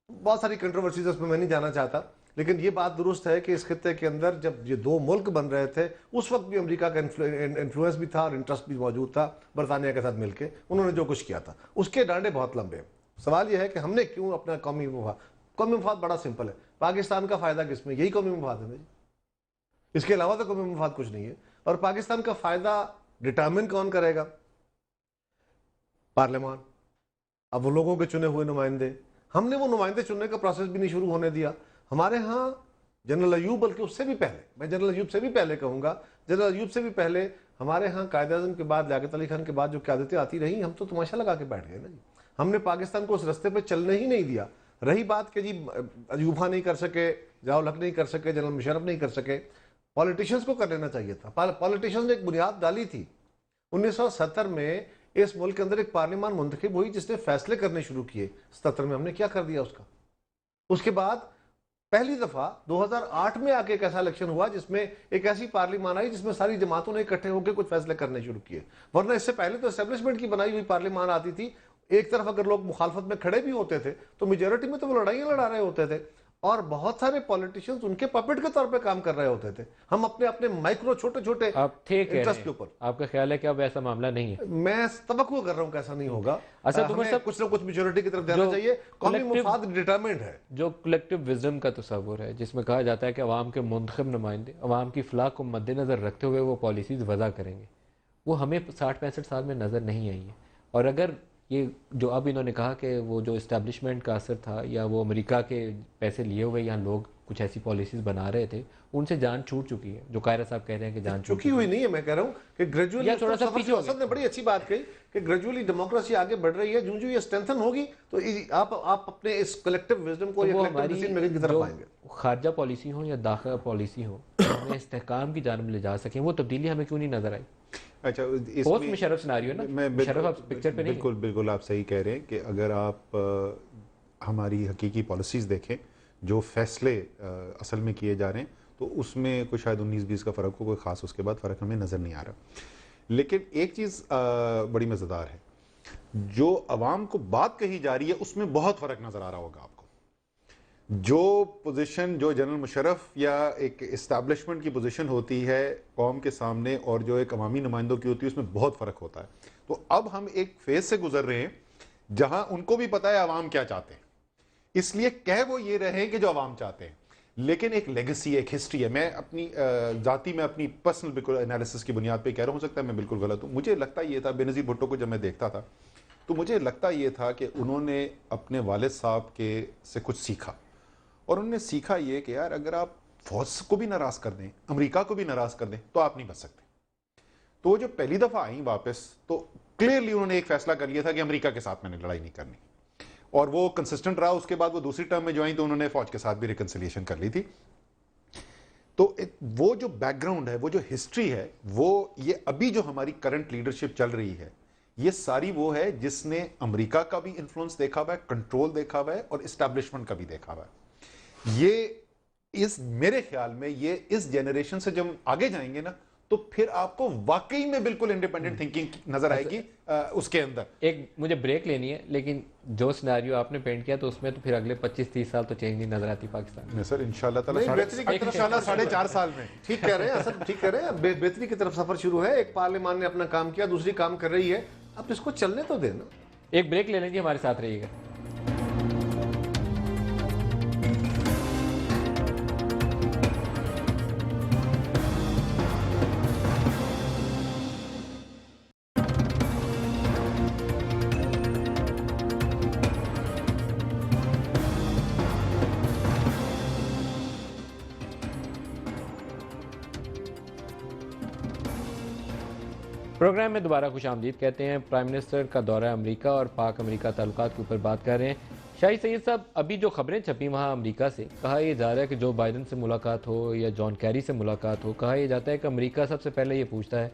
बहुत सारी कंट्रोवर्सीज उसमें मैं नहीं जाना चाहता, लेकिन ये बात दुरुस्त है कि इस खित्ते के अंदर जब ये दो मुल्क बन रहे थे उस वक्त भी अमेरिका का इन्फ्लुएंस भी था और इंटरेस्ट भी मौजूद था बरतानिया के साथ मिलके उन्होंने जो कुछ किया था, उसके डांडे बहुत लंबे हैं। सवाल यह है कि हमने क्यों अपना कौमी मुफाद बड़ा सिंपल है, पाकिस्तान का फायदा किसमें? यही कौमी मुफाद है ना जी, इसके अलावा तो कौमी मुफाद कुछ नहीं है। और पाकिस्तान का फायदा डिटरमिन कौन करेगा? पार्लियामान। अब वो लोगों के चुने हुए नुमाइंदे, हमने वो नुमाइंदे चुनने का प्रोसेस भी नहीं शुरू होने दिया। हमारे यहाँ जनरल अयूब, बल्कि उससे भी पहले, मैं जनरल अयूब से भी पहले कहूँगा, जनरल अयूब से भी पहले हमारे यहाँ कायद-ए-आज़म के बाद, लियाकत अली खान के बाद जो क़यादतें आती रही, हम तो तमाशा लगा के बैठ गए ना जी। हमने पाकिस्तान को उस रास्ते पर चलने ही नहीं दिया। रही बात कि जी अयूब खान नहीं कर सके, ज़ियाउल हक नहीं कर सके, जनरल मुशर्रफ नहीं कर सके, पॉलिटिशियंस को कर लेना चाहिए था। पॉलिटिशियंस ने एक बुनियाद डाली थी। 1970 में इस मुल्क के अंदर एक पार्लियामान मुंतखब हुई जिसने फैसले करने शुरू किए। 77 में हमने क्या कर दिया उसका? उसके बाद पहली दफा 2008 में आके एक ऐसा इलेक्शन हुआ जिसमें एक ऐसी पार्लियामान आई जिसमें सारी जमातों ने इकट्ठे होकर कुछ फैसले करने शुरू किए। वरना इससे पहले तो एस्टेब्लिशमेंट की बनाई हुई पार्लियामान आती थी, एक तरफ अगर लोग मुखालफत में खड़े भी होते थे तो मेजोरिटी में तो वो लड़ाइयाँ लड़ा रहे होते थे और बहुत सारे पॉलिटिशियंस उनके पपेट के तौर पे काम कर रहे होते थे। हम अपने अपने माइक्रो छोटे छोटे आप थे कह रहे इंटरेस्ट के हैं, ऊपर। आपका ख्याल है कि अब ऐसा मामला नहीं है? मैं तवक्को कर रहा हूँ कि ऐसा नहीं होगा। अच्छा, तो हमें सब कुछ ना कुछ मेजोरिटी की तरफ जाना चाहिए। कौमी collective- मुफाद डिटरमिन्ड है। जो कलेक्टिव विजडम का तस्वुर है, जिसमें कहा जाता है कि अवाम के मुंतखब नुमाइंदे अवाम की फलाह को मद्देनज़र रखते हुए वो पॉलिसीज़ वज़ा करेंगे, वो हमें 60-65 साल में नज़र नहीं आई है। और अगर ये जो अब इन्होंने कहा कि वो जो इस्टेब्लिशमेंट का असर था या वो अमेरिका के पैसे लिए हुए यहाँ लोग कुछ ऐसी पॉलिसीज़ बना रहे थे, उनसे जान छूट चुकी है, जो कायरा साहब कह रहे हैं कि जान छूट चुकी हुई नहीं है। मैं कह रहा हूँ कि ग्रेजुअली, या थोड़ा सा पीछे हो गया। ने बड़ी अच्छी बात कही कि ग्रेजुअली डेमोक्रेसी आगे बढ़ रही है। जो ये स्ट्रेंथन होगी तो आप अपने इस कलेक्टिव विजडम को, तो या वो कलेक्टिव डिसीजन मेकिंग की तरफ जो आएंगे। खारजा पॉलिसी हो या दाखिला पॉलिसी हो, हमें इस्तेहकाम की जानब ले जा सकें, वो तब्दीली हमें क्यों नहीं नजर आई? अच्छा, पोस्ट मुशर्रफ सिनेरियो ना, मुशर्रफ आप पिक्चर पे नहीं है। बिल्कुल आप सही कह रहे हैं कि अगर आप हमारी हकीकी पॉलिसीज़ देखें, जो फैसले असल में किए जा रहे हैं, तो उसमें कुछ शायद 19-20 का फ़र्क हो, कोई ख़ास उसके बाद फ़र्क हमें नज़र नहीं आ रहा। लेकिन एक चीज़ बड़ी मज़ेदार है, जो अवाम को बात कही जा रही है उसमें बहुत फ़र्क नज़र आ रहा होगा आपको। जो पोजीशन जो जनरल मुशर्रफ या एक इस्टेब्लिशमेंट की पोजीशन होती है कौम के सामने और जो एक अवामी नुमाइंदों की होती है, उसमें बहुत फ़र्क होता है। तो अब हम एक फेज से गुजर रहे हैं जहां उनको भी पता है अवाम क्या चाहते हैं, इसलिए कह वो ये रहे कि जो अवाम चाहते हैं, लेकिन एक लेगेसी, एक हिस्ट्री है। मैं अपनी जाती में अपनी पर्सनल बिल्कुल एनालिसिस की बुनियाद पे कह रहा हूँ, हो सकता है मैं बिल्कुल गलत हूँ। मुझे लगता ये था, बेनज़ीर भुट्टो को जब मैं देखता था तो मुझे लगता ये था कि उन्होंने अपने वालिद साहब के से कुछ सीखा, और उन्होंने सीखा ये कि यार अगर आप फौज को भी नाराज़ कर दें, अमेरिका को भी नाराज़ कर दें, तो आप नहीं बच सकते। तो जो पहली दफा आई वापस तो क्लियरली उन्होंने एक फैसला कर लिया था कि अमेरिका के साथ मैंने लड़ाई नहीं करनी, और वो कंसिस्टेंट रहा। उसके बाद वो दूसरी टर्म में जो आई तो उन्होंने फौज के साथ भी रिकंसिलिएशन कर ली थी। तो वो जो बैकग्राउंड है, वो जो हिस्ट्री है, वो ये अभी जो हमारी करंट लीडरशिप चल रही है, ये सारी वो है जिसने अमेरिका का भी इन्फ्लुएंस देखा हुआ है, कंट्रोल देखा हुआ है और एस्टैब्लिशमेंट का भी देखा हुआ है। ये इस मेरे ख्याल में ये इस जनरेशन से जब आगे जाएंगे ना, तो फिर आपको वाकई में बिल्कुल इंडिपेंडेंट थिंकिंग नजर आएगी उसके अंदर। एक मुझे ब्रेक लेनी है, लेकिन जो सिनेरियो आपने पेंट किया तो उसमें तो फिर अगले 25-30 साल तो चेंज नहीं नजर आती पाकिस्तान में। नहीं सर, इंशाल्लाह ताला नहीं, बेहतरी की तरफ इंशाल्लाह 4.5 साल में। ठीक कह रहे हैं असद, ठीक कह रहे हैं। बेहतरी की तरफ सफर शुरू है। एक पार्लियामान ने अपना काम किया, दूसरी काम कर रही है, अब इसको चलने तो देना। एक ब्रेक ले लेंगे, हमारे साथ रहिएगा। प्रोग्राम में दोबारा खुश आमदीद कहते हैं। प्राइम मिनिस्टर का दौरा अमेरिका और पाक अमेरिका ताल्लुकात के ऊपर बात कर रहे हैं। शाही सैयद साहब, अभी जो खबरें छपी वहाँ अमेरिका से, कहा यह जा रहा है कि जो बाइडन से मुलाकात हो या जॉन कैरी से मुलाकात हो, कहा यह जाता है कि अमेरिका सबसे पहले ये पूछता है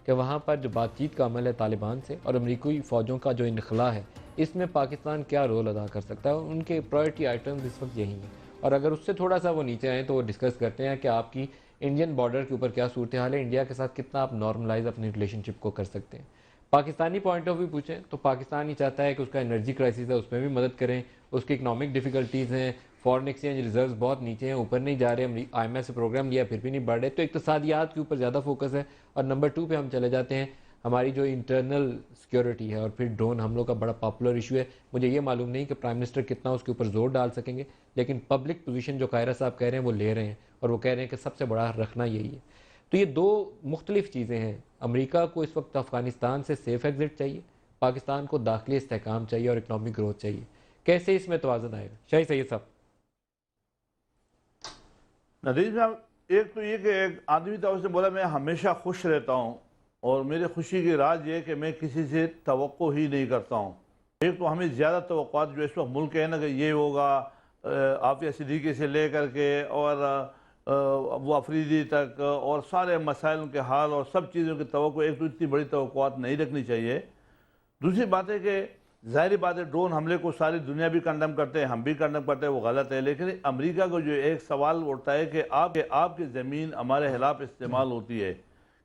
कि वहाँ पर जो बातचीत का अमल है तालिबान से और अमरीकी फ़ौजों का जो इनखला है, इसमें पाकिस्तान क्या रोल अदा कर सकता है। उनके प्रायोरिटी आइटम्स इस वक्त यही हैं, और अगर उससे थोड़ा सा वो नीचे आएँ तो वो डिस्कस करते हैं कि आपकी इंडियन बॉर्डर के ऊपर क्या सूरत हाल है, इंडिया के साथ कितना आप नॉर्मलाइज अपनी रिलेशनशिप को कर सकते हैं। पाकिस्तानी पॉइंट ऑफ व्यू पूछें तो पाकिस्तान ही चाहता है कि उसका एनर्जी क्राइसिस है उसमें भी मदद करें, उसकी इकनॉमिक डिफिकल्टीज़ हैं, फॉरेन एक्सचेंज रिजर्व्स बहुत नीचे हैं, ऊपर नहीं जा रहे, IMF से प्रोग्राम लिया फिर भी नहीं बढ़ रहे, तो इक़्तिसादियात के ऊपर ज़्यादा फोकस है। और नंबर 2 पे हम चले जाते हैं, हमारी जो इंटरनल सिक्योरिटी है और फिर ड्रोन हमलों का बड़ा पॉपुलर इशू है। मुझे ये मालूम नहीं कि प्राइम मिनिस्टर कितना उसके ऊपर जोर डाल सकेंगे, लेकिन पब्लिक पोजीशन जो कायरा साहब कह रहे हैं वो ले रहे हैं, और वो कह रहे हैं कि सबसे बड़ा रखना यही है। तो ये दो मुख्तलिफ चीज़ें हैं। अमेरिका को इस वक्त अफ़गानिस्तान से सेफ एग्जिट चाहिए, पाकिस्तान को दाखिली इस्तेहकाम चाहिए और इकनॉमिक ग्रोथ चाहिए। कैसे इसमें तवाज़ुन आएगा शाही सैयद साहब? नदीम साहब, एक तो ये कि एक आदमी था, उसने बोला मैं हमेशा खुश रहता हूँ और मेरे खुशी की राज ये कि मैं किसी से तवक्को ही नहीं करता हूँ। एक तो हमें ज़्यादा तवक्कुआत जो इस वक्त मुल्क है ना कि ये होगा, आफिया सिद्दीकी से लेकर के और वो अफरीदी तक और सारे मसाइल के हाल और सब चीज़ों की तवक्को, एक तो इतनी बड़ी तवक्कुआत नहीं रखनी चाहिए। दूसरी बात है कि ज़ाहिर बात है ड्रोन हमले को सारी दुनिया भी कंडम करते हैं, हम भी कंडम करते हैं, वो गलत है। लेकिन अमेरिका को जो एक सवाल उठता है कि आपकी ज़मीन हमारे खिलाफ इस्तेमाल होती है,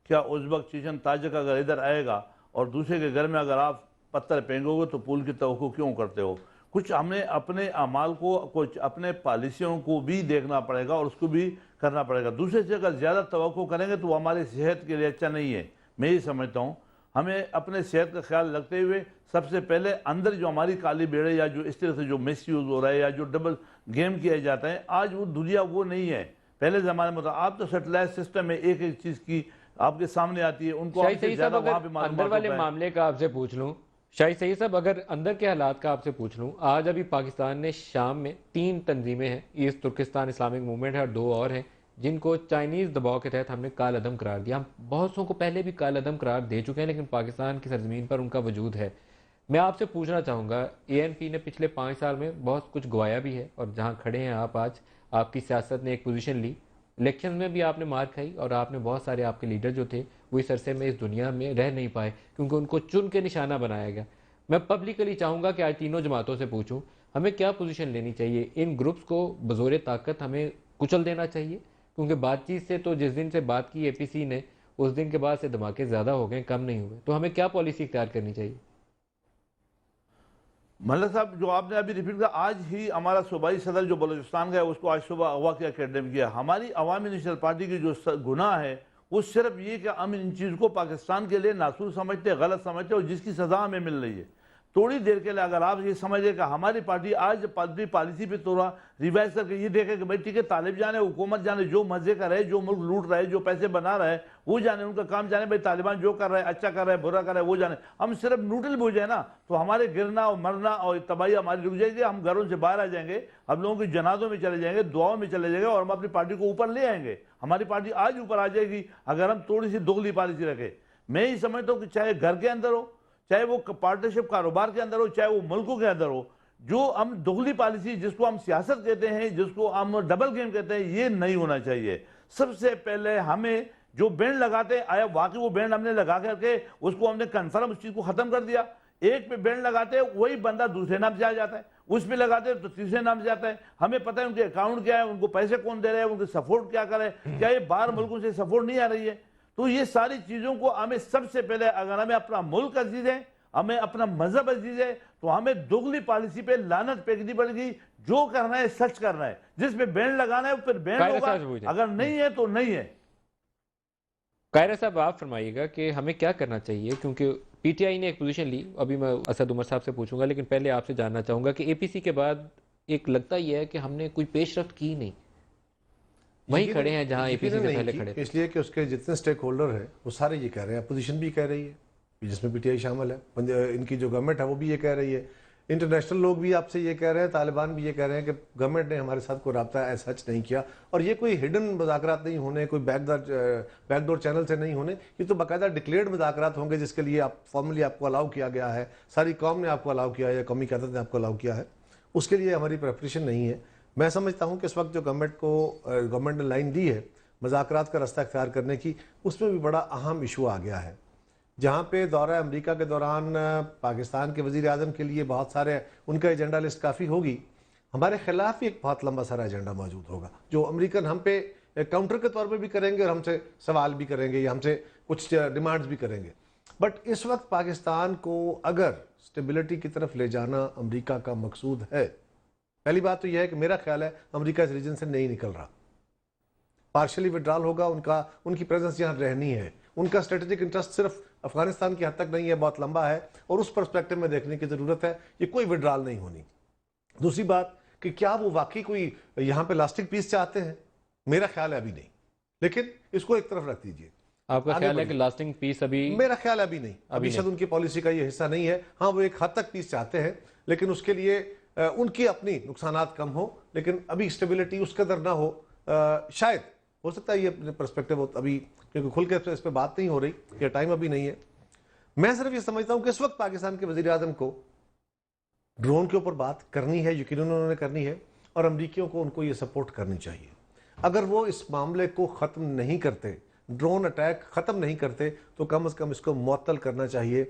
क्या उज़्बक, चीचन, ताजिक अगर इधर आएगा और दूसरे के घर में अगर आप पत्थर फेंकोगे तो पुल की तवक्को क्यों करते हो? कुछ हमने अपने अमाल को, कुछ अपने पॉलिसियों को भी देखना पड़ेगा और उसको भी करना पड़ेगा। दूसरे से अगर ज़्यादा तवक्को करेंगे तो वो हमारी सेहत के लिए अच्छा नहीं है। मैं ये समझता हूँ हमें अपने सेहत का ख्याल रखते हुए सबसे पहले अंदर जो हमारी काली बेड़े या जो इस तरह से जो मिस यूज़ हो रहा है या जो डबल गेम किया जाता है, आज वो दुनिया वो नहीं है। पहले ज़माने में आप तो सेटेलाइट सिस्टम में एक एक चीज़ की आपके सामने आती है, उनको अंदर वाले मामले का आपसे पूछ लूँ शाही सैयद साहब, अगर अंदर के हालात का आपसे पूछ लूँ, आज अभी पाकिस्तान ने शाम में 3 तंजीमें हैं, ईस्ट तुर्किस्तान इस्लामिक मूवमेंट है और 2 और हैं, जिनको चाइनीज़ दबाव के तहत हमने काल अदम करार दिया। हम बहुत सौ को पहले भी काल अदम करार दे चुके हैं, लेकिन पाकिस्तान की सरजमीन पर उनका वजूद है। मैं आपसे पूछना चाहूँगा, ANP ने पिछले 5 साल में बहुत कुछ गवाया भी है, और जहाँ खड़े हैं आप आज, आपकी सियासत ने एक पोजीशन ली, इलेक्शन में भी आपने मार खाई, और आपने बहुत सारे आपके लीडर जो थे वो इस अरसे में इस दुनिया में रह नहीं पाए क्योंकि उनको चुन के निशाना बनाया गया। मैं पब्लिकली चाहूँगा कि आज तीनों जमातों से पूछूँ, हमें क्या पोजीशन लेनी चाहिए? इन ग्रुप्स को बज़ोर ताकत हमें कुचल देना चाहिए, क्योंकि बातचीत से तो जिस दिन से बात की APC ने, उस दिन के बाद से धमाके ज़्यादा हो गए, कम नहीं हुए। तो हमें क्या पॉलिसी इख्तियार करनी चाहिए? मल्ला साहब, जो आपने अभी रिपीट किया, आज ही हमारा सूबाई सदर जो बलूचिस्तान का है उसको आज सुबह अगवा किया, किडनैप किया। हमारी अवामी नेशनल पार्टी की जो गुनाह है वो सिर्फ ये कि हम इन चीज़ को पाकिस्तान के लिए नासूर समझते, गलत समझते, और जिसकी सज़ा हमें मिल रही है। थोड़ी देर के लिए अगर आप ये समझे कि हमारी पार्टी आज अपनी पॉलिसी पे थोड़ा रिवाइज करके ये देखे कि भाई ठीक है, तालिब जाने, हुकूमत जाने, जो मजे का रहे, जो मुल्क लूट रहे, जो पैसे बना रहे वो जाने, उनका काम जाने, भाई तालिबान जो कर रहा है, अच्छा कर रहा है, बुरा कर रहा है, वो जाने। हम सिर्फ न्यूट्रल हो जाए ना तो हमारे गिरना और मरना और तबाही हमारी रुक जाएगी, हम घरों से बाहर आ जाएंगे, हम लोगों की जनाजों में चले जाएंगे, दुआओं में चले जाएंगे, और हम अपनी पार्टी को ऊपर ले आएंगे। हमारी पार्टी आज ऊपर आ जाएगी अगर हम थोड़ी सी दोगली पॉलिसी रखें। मैं ही समझता हूँ कि चाहे घर के अंदर हो, चाहे वो पार्टनरशिप कारोबार के अंदर हो, चाहे वो मुल्कों के अंदर हो, जो हम दोगली पॉलिसी जिसको हम सियासत कहते हैं, जिसको हम डबल गेम कहते हैं, ये नहीं होना चाहिए। सबसे पहले हमें जो बैंड लगाते हैं, आया वाकई वो बैंड हमने लगा करके उसको हमने कन्फर्म उस चीज को खत्म कर दिया। एक पे बैंड लगाते हैं, वही बंदा दूसरे नाम से आ जाता है, उस पे लगाते हैं तो तीसरे नाम से जाता है। हमें पता है उनके अकाउंट क्या है, उनको पैसे कौन दे रहे हैं, उनके सपोर्ट क्या करे, क्या ये बाहर मुल्कों से सपोर्ट नहीं आ रही है। तो ये सारी चीजों को हमें सबसे पहले, अगर हमें अपना मुल्क अजीज है, हमें अपना मजहब अजीज है, तो हमें दोगली पॉलिसी पे लानत फेंकनी पड़ेगी। जो करना है सच करना है, जिसमें बैंड लगाना है फिर बैंड कायरा होगा, साहब पूछें। अगर नहीं है तो नहीं है। कायरा साहब आप फरमाइएगा कि हमें क्या करना चाहिए, क्योंकि पीटीआई ने एक पोजीशन ली। अभी मैं असद उमर साहब से पूछूंगा, लेकिन पहले आपसे जानना चाहूंगा कि एपीसी के बाद एक लगता ही है कि हमने कोई पेशरफ्त की नहीं, वहीं खड़े हैं जहां एपीसी से पहले खड़े थे। इसलिए कि उसके जितने स्टेक होल्डर हैं वो सारे ये कह रहे हैं, अपोजिशन भी कह रही है, जिसमें पीटीआई शामिल है, इनकी जो गवर्नमेंट है वो भी ये कह रही है, इंटरनेशनल लोग भी आपसे ये कह रहे हैं, तालिबान भी ये कह रहे हैं कि गवर्नमेंट ने हमारे साथ कोई रब्ता ऐसा सच नहीं किया। और ये कोई हिडन मुज़ाकरात नहीं होने, कोई बैकडोर चैनल से नहीं होने, ये तो बाकायदा डिक्लेयर्ड मुज़ाकरात होंगे, जिसके लिए आप फॉर्मली आपको अलाउ किया गया है, सारी कौम ने आपको अलाउ किया है या कौमी क़यादत ने आपको अलाउ किया है। उसके लिए हमारी प्रेपरेशन नहीं है। मैं समझता हूँ कि इस वक्त जो गवर्नमेंट ने लाइन दी है मुज़ाकरात का रास्ता इख्तियार करने की, उसमें भी बड़ा अहम इशू आ गया है, जहाँ पे दौरा अमेरिका के दौरान पाकिस्तान के वज़ीर आज़म के लिए बहुत सारे उनका एजेंडा लिस्ट काफ़ी होगी, हमारे खिलाफ ही एक बहुत लंबा सारा एजेंडा मौजूद होगा, जो अमेरिकन हम पे काउंटर के तौर पे भी करेंगे और हमसे सवाल भी करेंगे या हमसे कुछ डिमांड्स भी करेंगे। बट इस वक्त पाकिस्तान को अगर स्टेबिलिटी की तरफ ले जाना अमेरिका का मकसूद है, पहली बात तो यह है कि मेरा ख्याल है अमेरिका इस रीजन से नहीं निकल रहा, पार्शली विड्रॉल होगा, उनकी प्रेजेंस यहाँ रहनी है। उनका स्ट्रेटेजिक इंटरेस्ट सिर्फ अफगानिस्तान की हद तक नहीं है, बहुत लंबा है और उस पर्सपेक्टिव में देखने की ज़रूरत है। ये कोई विड्रॉल नहीं होनी। दूसरी बात कि क्या वो वाकई कोई यहाँ पे लास्टिक पीस चाहते हैं, मेरा ख्याल है अभी नहीं, लेकिन इसको एक तरफ रख दीजिए। आपका ख्याल है कि लास्टिंग पीस अभी? मेरा ख्याल है अभी नहीं, अभी शायद उनकी पॉलिसी का ये हिस्सा नहीं है। हाँ, वो एक हद तक पीस चाहते हैं, लेकिन उसके लिए उनकी अपनी नुकसानात कम हो, लेकिन अभी स्टेबिलिटी उस कदर ना हो। शायद हो सकता है ये पर्सपेक्टिव हो अभी, क्योंकि खुल के इस पर बात नहीं हो रही, या टाइम अभी नहीं है। मैं सिर्फ ये समझता हूं कि इस वक्त पाकिस्तान के वजीर आजम को ड्रोन के ऊपर बात करनी है, यकीनन उन्होंने करनी है, और अमरीकियों को उनको ये सपोर्ट करनी चाहिए। अगर वो इस मामले को ख़त्म नहीं करते, ड्रोन अटैक ख़त्म नहीं करते, तो कम से कम इसको मुअत्तल करना चाहिए,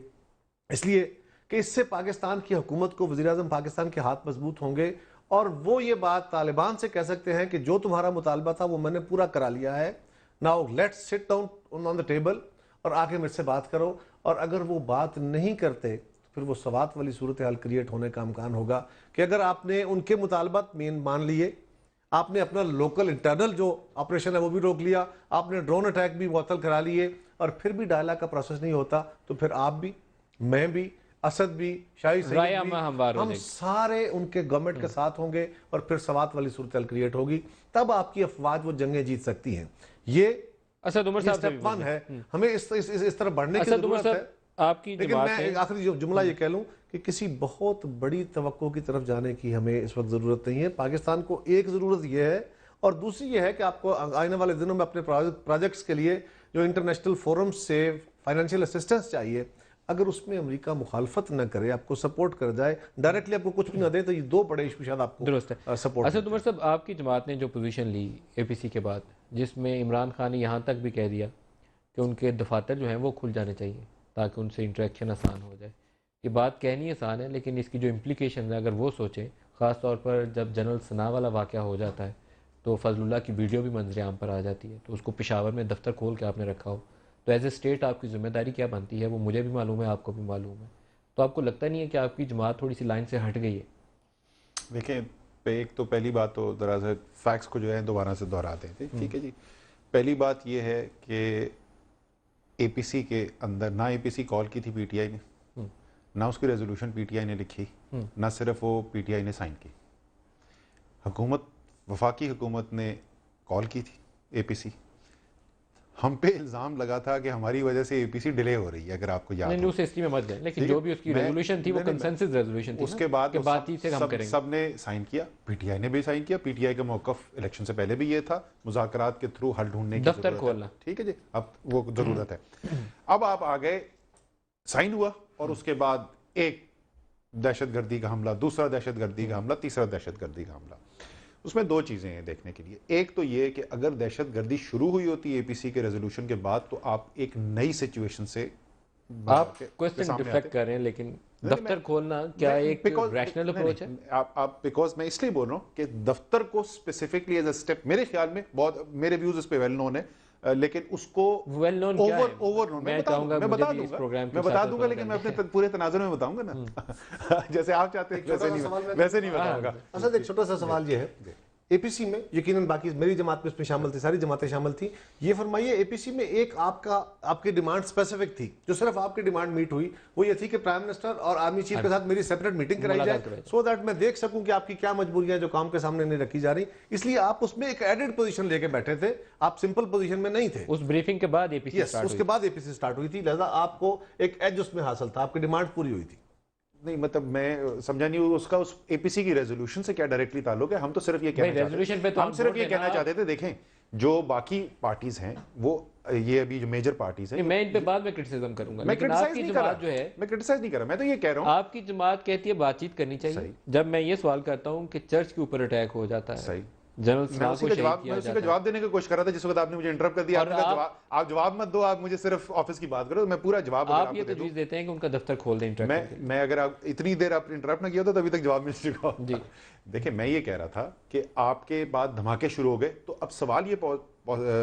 इसलिए कि इससे पाकिस्तान की हुकूमत को, वज़ीर आज़म पाकिस्तान के हाथ मजबूत होंगे और वो ये बात तालिबान से कह सकते हैं कि जो तुम्हारा मुतालबा था वो मैंने पूरा करा लिया है, now let's sit down on the table और आके मेरे से बात करो। और अगर वो बात नहीं करते तो फिर वो सवात वाली सूरत हाल क्रिएट होने का इम्कान होगा कि अगर आपने उनके मुतालबात मान लिए, आपने अपना लोकल इंटरनल जो ऑपरेशन है वो भी रोक लिया, आपने ड्रोन अटैक भी मुअत्तल करा लिए, और फिर भी डायलॉग का प्रोसेस नहीं होता, तो फिर आप भी, मैं भी, असद भी, शाही सईद भी, हम सारे उनके गवर्नमेंट के साथ होंगे और फिर सवात वाली सूरत हाल क्रिएट होगी। तब आपकी अफवाज वो जंगें जीत सकती हैं। ये असद उमर साहब स्टेप 1 है, हमें इस तरफ बढ़ने की जरूरत है। आपकी लेकिन मैं एक आखिरी जुमला ये कह लूं कि किसी बहुत बड़ी तवक्को की तरफ जाने की हमें इस वक्त ज़रूरत नहीं है। पाकिस्तान को एक ज़रूरत यह है, और दूसरी ये है कि आपको आने वाले दिनों में अपने प्रोजेक्ट्स के लिए जो इंटरनेशनल फोरम्स से फाइनेंशियल असिस्टेंस चाहिए, अगर उसमें अमेरिका मुखालफत न करे, आपको सपोर्ट कर जाए, डायरेक्टली आपको कुछ भी ना दे, तो ये दो बड़े इशू शायद आपको दुरुस्त है। सपोर्ट। असद उमर साहब, आपकी जमात ने जो पोजीशन ली एपीसी के बाद, जिसमें इमरान खान ने यहाँ तक भी कह दिया कि उनके दफातर जो हैं वो खुल जाने चाहिए ताकि उनसे इंटरेक्शन आसान हो जाए। ये बात कहनी आसान है, लेकिन इसकी जो इम्प्लीकेशन है अगर वो सोचें, ख़ास तौर पर जब जनरल सना वाला वाक़या हो जाता है तो फजलुल्लाह की वीडियो भी मंजर आम पर आ जाती है, तो उसको पेशावर में दफ्तर खोल के आपने रखा हो, तो एज ए स्टेट आपकी जिम्मेदारी क्या बनती है वो मुझे भी मालूम है, आपको भी मालूम है। तो आपको लगता नहीं है कि आपकी जमात थोड़ी सी लाइन से हट गई है? देखें, एक तो पहली बात तो दरअसल फैक्ट्स को जो है दोबारा से दोहराते हैं, ठीक है जी। पहली बात ये है कि एपीसी के अंदर ना एपीसी कॉल की थी पीटीआई ने, ना उसकी रेजोल्यूशन पीटीआई ने लिखी, ना सिर्फ वो पीटीआई ने साइन की। हुकूमत, वफाकी हुकूमत ने कॉल की थी एपीसी, हम पे इल्जाम लगा था कि हमारी वजह से एपीसी डिले हो रही है, अगर आपको याद नहीं हो। उस हिस्ट्री में मत गए, लेकिन ठीक जो है, भी उसकी मैं- रेजोल्यूशन थी वो नहीं, नहीं, कंसेंसस रेजोल्यूशन थी उसके ना, बाद कि तो बातचीत से हम करेंगे। सब ने साइन किया, पीटीआई ने भी साइन किया। पीटीआई का मौकफ इलेक्शन से पहले भी ये था, मुज़ाकरात के थ्रू हल ढूंढने की दफ्तर जरूरत है। खोलना। ठीक है जी, अब वो जरूरत है। अब आप आ गए, साइन हुआ, और उसके बाद एक दहशतगर्दी का हमला, दूसरा दहशतगर्दी का हमला, तीसरा दहशतगर्दी का हमला। उसमें दो चीजें हैं देखने के लिए। एक तो ये कि अगर दहशतगर्दी शुरू हुई होती एपीसी के रेजोल्यूशन के बाद, तो आप एक नई सिचुएशन से आप क्वेश्चन डिफेक्ट कर रहे हैं, लेकिन दफ्तर खोलना क्या एक रैशनल अप्रोच है? आप बिकॉज मैं इसलिए बोल रहा हूँ कि दफ्तर को स्पेसिफिकली एज अ स्टेप, मेरे ख्याल में बहुत, मेरे व्यूज इस पे वेल नोन है, लेकिन उसको वेल नोन क्या है? ओवर नोन मैं चाहूंगा मैं मुझे बता भी इस दूंगा, प्रोग्राम के मैं बता साथ दूंगा, लेकिन मैं अपने पूरे तनाजुर में बताऊंगा ना। जैसे आप चाहते हैं वैसे नहीं बताऊंगा। असल एक छोटा सा सवाल ये है, एपीसी में यकीनन बाकी मेरी जमात में इसमें शामिल थी, सारी जमातें शामिल थी, ये फरमाइए एपीसी में एक आपकी डिमांड स्पेसिफिक थी, जो सिर्फ आपकी डिमांड मीट हुई, वो ये थी कि प्राइम मिनिस्टर और आर्मी चीफ के साथ मेरी सेपरेट मीटिंग कराई जाए, सो दैट मैं देख सकूं कि आपकी क्या मजबूरियां जो काम के सामने नहीं रखी जा रही। इसलिए आप उसमें एक एडेड पोजीशन लेके बैठे थे, आप सिंपल पोजीशन में नहीं थे। उस ब्रीफिंग के बाद एपीसी यस, उसके बाद एपीसी स्टार्ट हुई थी, लिहाजा आपको एक एज उसमें हासिल था, आपकी डिमांड पूरी हुई थी। नहीं, मतलब मैं समझा नहीं उसका उस एपीसी की रेजोल्यूशन से क्या डायरेक्टली ताल्लुक है। हम तो सिर्फ ये रेजोल्यूशन पे तो हम सिर्फ ये कहना चाहते थे, देखें जो बाकी पार्टीज हैं वो ये अभी जो मेजर पार्टीज हैं, मैं इन पे बाद में क्रिटिसिज्म करूंगा, मैं लेकिन क्रिटिसाइज आपकी नहीं कर जमात जो रहा, है, मैं क्रिटिसाइज नहीं कर रहा, मैं तो ये कह रहा हूँ आपकी जमात कहती है बातचीत करनी चाहिए। जब मैं ये सवाल करता हूँ कि चर्च के ऊपर अटैक हो जाता है, सही, जनरल मैं सलाह उसी को का शहीद किया जवाब जाता है। जवाब देने की कोशिश कर रहा था, जिस वक्त आपने मुझे इंटरप्ट कर दिया। और आप जवाब मत दो, आप मुझे सिर्फ ऑफिस की बात करो, मैं पूरा जवाब अगर आप आपको ये दे दूं। तजवीज़ देते हैं कि उनका दफ्तर खोल दें इंटरनेट के लिए। मैं अगर आप इतनी देर आप इंटरप्ट ना किया तो अभी तक जवाब मिल चुका होता। जी। देखिए, मैं ये कह रहा था कि आपके बाद धमाके शुरू हो गए, तो अब सवाल ये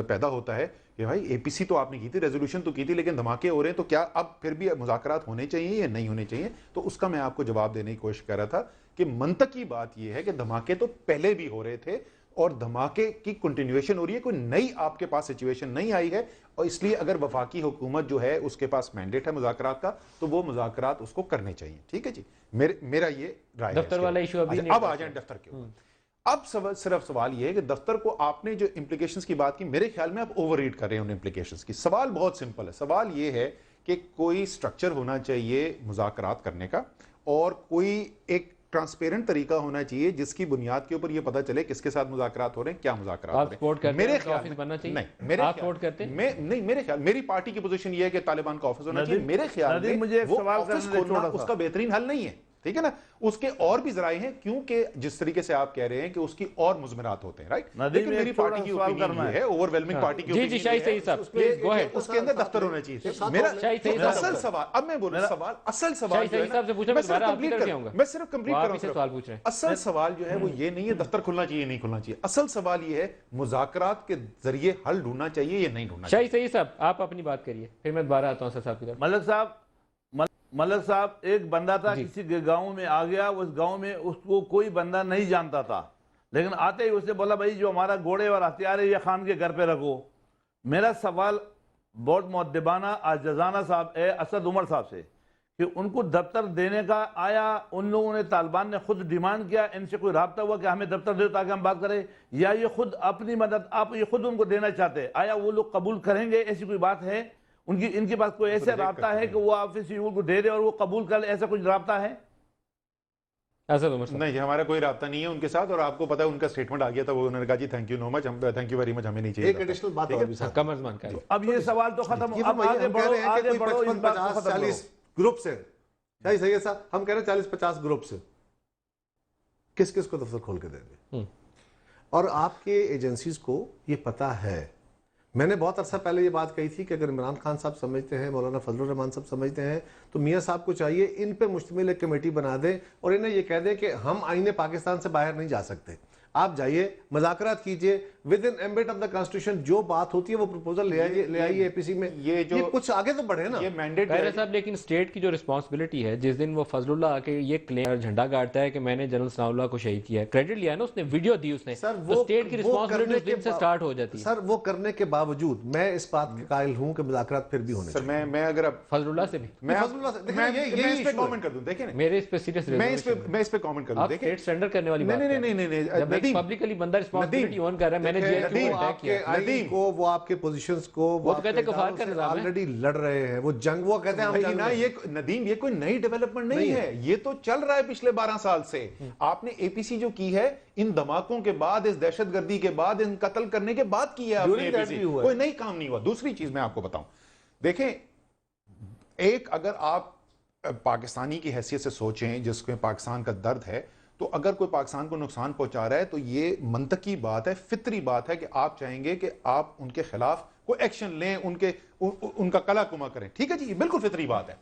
पैदा होता है कि भाई एपीसी तो आपने की थी, रेजोल्यूशन तो की थी, लेकिन धमाके हो रहे हैं, तो क्या अब फिर भी मुज़ाकरात होने चाहिए या नहीं होने चाहिए? तो उसका मैं आपको जवाब देने की कोशिश कर रहा था कि मंतकी बात यह है कि धमाके तो पहले भी हो रहे थे और धमाके की कंटिन्यूएशन हो रही है, कोई नई आपके पास सिचुएशन नहीं आई है। और इसलिए अगर वफाकी हुकूमत जो है उसके पास मैंडेट है मुज़ाकरात का, तो वो मुज़ाकरात उसको करने चाहिए। ठीक है जी, मेरा ये राय है। दफ्तर वाला इशू अभी अच्छा, अब आ जाए दफ्तर के ऊपर। अब सिर्फ सवाल ये है कि दफ्तर को आपने जो इंप्लीकेशंस की बात की, मेरे ख्याल में आप ओवर रीड कर रहे हैं उन इंप्लीकेशंस की। सवाल बहुत सिंपल है, सवाल ये है कि कोई स्ट्रक्चर होना चाहिए मुज़ाकरात करने का, और कोई एक ट्रांसपेरेंट तरीका होना चाहिए जिसकी बुनियाद के ऊपर ये पता चले किसके साथ मुज़ाकरात हो रहे हैं, क्या मुज़ाकरात हो रहे हैं। मेरे ख्याल में बनना चाहिए। नहीं, मेरे आप सपोर्ट करते हैं? नहीं, मेरे ख्याल, मेरी पार्टी की पोजीशन ये है कि तालिबान का ऑफिस होना चाहिए। मेरे ख्याल में मुझे एक वो सवाल ऑफिस करने दे, खोलना छोटा सा। उसका बेहतरीन हल नहीं है, ठीक है ना। उसके और भी जराए हैं, क्योंकि जिस तरीके से आप कह रहे हैं कि उसकी और मुज़मरात होते हैं, राइट। लेकिन मेरी पार्टी की ओपिनियन ये है, ओवरवेलमिंग पार्टी की जी जी, शाही सही साहब, प्लीज गो अहेड। उसके अंदर दफ्तर होना चाहिए। मेरा असल सवाल, अब मैं बोल रहा हूं, सवाल असल सवाल जो है ना, साहब से पूछा, मैं मैं सिर्फ दोबारा कंप्लीट आपकी तरफ कर आऊंगा। मैं सिर्फ कंप्लीट वो कर आप रहा इसे हूं। सवाल पूछ रहे हैं। असल सवाल जो है वो ये नहीं है दफ्तर खुलना चाहिए नहीं खुलना चाहिए, असल सवाल ये है मुज़ाकरात के जरिए हल ढूंढना चाहिए या नहीं ढूंढना चाहिए। शाही सही साहब, आप अपनी बात करिए, फिर मैं दोबारा आता हूँ सर साहब की तरफ। मलक साहब एक बंदा था, किसी के गांव में आ गया, उस गांव में उसको कोई बंदा नहीं जानता था, लेकिन आते ही उसने बोला भाई जो हमारा घोड़े और हथियार है ये खान के घर पे रखो। मेरा सवाल बहुत मुअद्दिबाना आजिज़ाना साहब असद उमर साहब से कि उनको दफ्तर देने का आया, उन लोगों ने, तालिबान ने खुद डिमांड किया, इनसे कोई रब्ता हुआ कि हमें दफ्तर दे ताकि हम बात करें, या ये खुद अपनी मदद आप ये खुद उनको देना चाहते हैं? आया वो लोग कबूल करेंगे? ऐसी कोई बात है उनकी, इनके पास कोई ऐसा रब्ता है कि वो ऑफिस को दे दे और वो कबूल कर ले? ऐसा कुछ रब्ता है? नहीं, हमारा कोई रब्ता नहीं है उनके साथ, और आपको पता है उनका स्टेटमेंट आ गया था, वो उन्होंने कहा जी थैंक यू नो मच, हम थैंक यू वेरी मच, हमें नहीं चाहिए। एक एडिशनल बात और भी साहब, कमरजमान का अब ये सवाल तो खत्म, ये अब आगे बढ़ो, आगे बढ़ो, इस बात को खत्म 40 करो। ग्रुप से सही है साहब, हम कह रहे हैं 40-50 ग्रुप से किस किस को दफ्तर खोल के देंगे? और आपके एजेंसीज को ये पता है। मैंने बहुत अरसा पहले ये बात कही थी कि अगर इमरान खान साहब समझते हैं, मौलाना फजलुर रहमान साहब समझते हैं, तो मियाँ साहब को चाहिए इन पे मुश्तमिल एक कमेटी बना दें और इन्हें ये कह दें कि हम आईने पाकिस्तान से बाहर नहीं जा सकते, आप जाइए मुज़ाकरात कीजिए with in ambit of the constitution, जो बात होती है वो प्रपोजल ले आइए एपीसी में, ये कुछ आगे तो बढ़े ना। ये मैंडेट साहब, लेकिन स्टेट की जो रिस्पांसिबिलिटी है, जिस दिन वो फजलुल्लाह आके ये क्लेम झंडा गाड़ता है कि मैंने जनरल सनाउल्लाह को शहीद किया है, क्रेडिट लिया ना उसने, वीडियो दी उसने, सर वो स्टेट की रिस्पांसिबिलिटी उस दिन से स्टार्ट हो जाती है। सर वो करने के बावजूद मैं इस बात के कायल हूं कि मुज़ाकरात फिर भी होने चाहिए। मैं अगर अब फजलुल्लाह से भी मैं इस पे कमेंट कर दूं, देखें मेरे इस पे सीरियस, मैं इस पे कमेंट कर दूं, देखें स्टेट सरेंडर करने वाली बात नहीं, एक पब्लिकली बंदा रिस्पांसिबिलिटी ऑन कर रहा है, मैंने जेएचयू को अटैक किया। नदीम को, वो आपके पोजीशंस को, वो तो कहते हैं कफार का निजाम है। ऑलरेडी लड़ रहे हैं, वो जंग, वो कहते हैं हम नहीं जंग ना, में। ये नदीम ये कोई नई डेवलपमेंट नहीं है, ये तो चल रहा है पिछले 12 साल से। आपने एपीसी जो की है इन धमाकों के बाद, इस दहशतगर्दी के बाद, इन कत्ल करने के बाद की है आपने During that एपीसी, भी हुआ है। कोई नई काम नहीं हुआ। दूसरी चीज मैं आपको बताऊं, देखें, एक अगर आप पाकिस्तानी की हैसियत से सोचें जिसमें पाकिस्तान का दर्द है, तो अगर कोई पाकिस्तान को नुकसान पहुंचा रहा है तो ये मंतकी बात है, फितरी बात है कि आप चाहेंगे कि आप उनके खिलाफ कोई एक्शन लें, उनका कला कुमा करें। ठीक है जी, ये बिल्कुल फितरी बात है।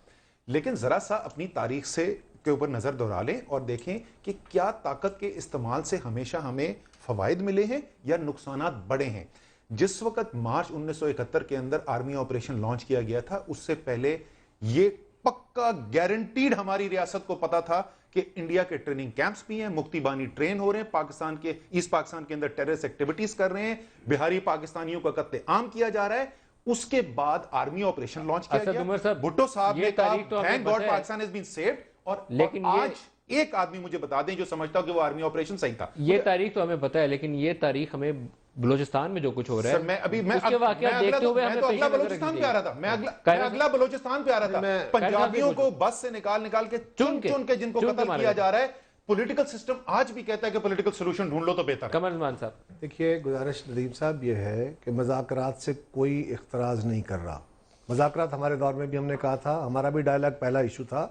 लेकिन जरा सा अपनी तारीख से के ऊपर नजर दोहरा लें और देखें कि क्या ताकत के इस्तेमाल से हमेशा हमें फवायद मिले हैं या नुकसानात बढ़े हैं। जिस वक्त मार्च 1971 के अंदर आर्मी ऑपरेशन लॉन्च किया गया था, उससे पहले ये पक्का गारंटीड हमारी रियासत को पता था कि इंडिया के ट्रेनिंग कैंप्स भी हैं, मुक्ति बानी ट्रेन हो रहे हैं, पाकिस्तान के ईस्ट पाकिस्तान के अंदर टेररिस्ट एक्टिविटीज कर रहे हैं, बिहारी पाकिस्तानियों का कत्ले आम किया जा रहा है। उसके बाद आर्मी ऑपरेशन लॉन्च किया असद उमर गया, साहब, भुट्टो साहब ये ने कहा तारीख तो हमें थैंक गॉड पता है। पाकिस्तान हैज बीन सेव्ड, और लेकिन आज एक आदमी मुझे बता दें जो समझता हो कि वो आर्मी ऑपरेशन सही था। ये तारीख तो हमें पता है, लेकिन ये तारीख हमें बलूचिस्तान में जो कुछ हो रहा है, सर, मैं अभी मैं उसके वाकया देखते हुए हमें तो पेश अगला नजर बलूचिस्तान रखनी पे आ रहा था, मैं अगला बलूचिस्तान पे आ रहा था। मैं- पंजाबियों को बस से निकाल के चुन के जिनको चुन के कत्ल मारे किया गए। जा रहा है। पॉलिटिकल सिस्टम आज भी कहता है कि पॉलिटिकल सोल्यूशन ढूंढ लो तो बेहतर है। कमर उस्मान साहब, देखिए, गुजारिश नदीम साहब ये है कि मज़ाकरात से कोई इख्तराज नहीं कर रहा। मज़ाकरात हमारे दौर में भी हमने कहा था, हमारा भी डायलॉग पहला इशू था।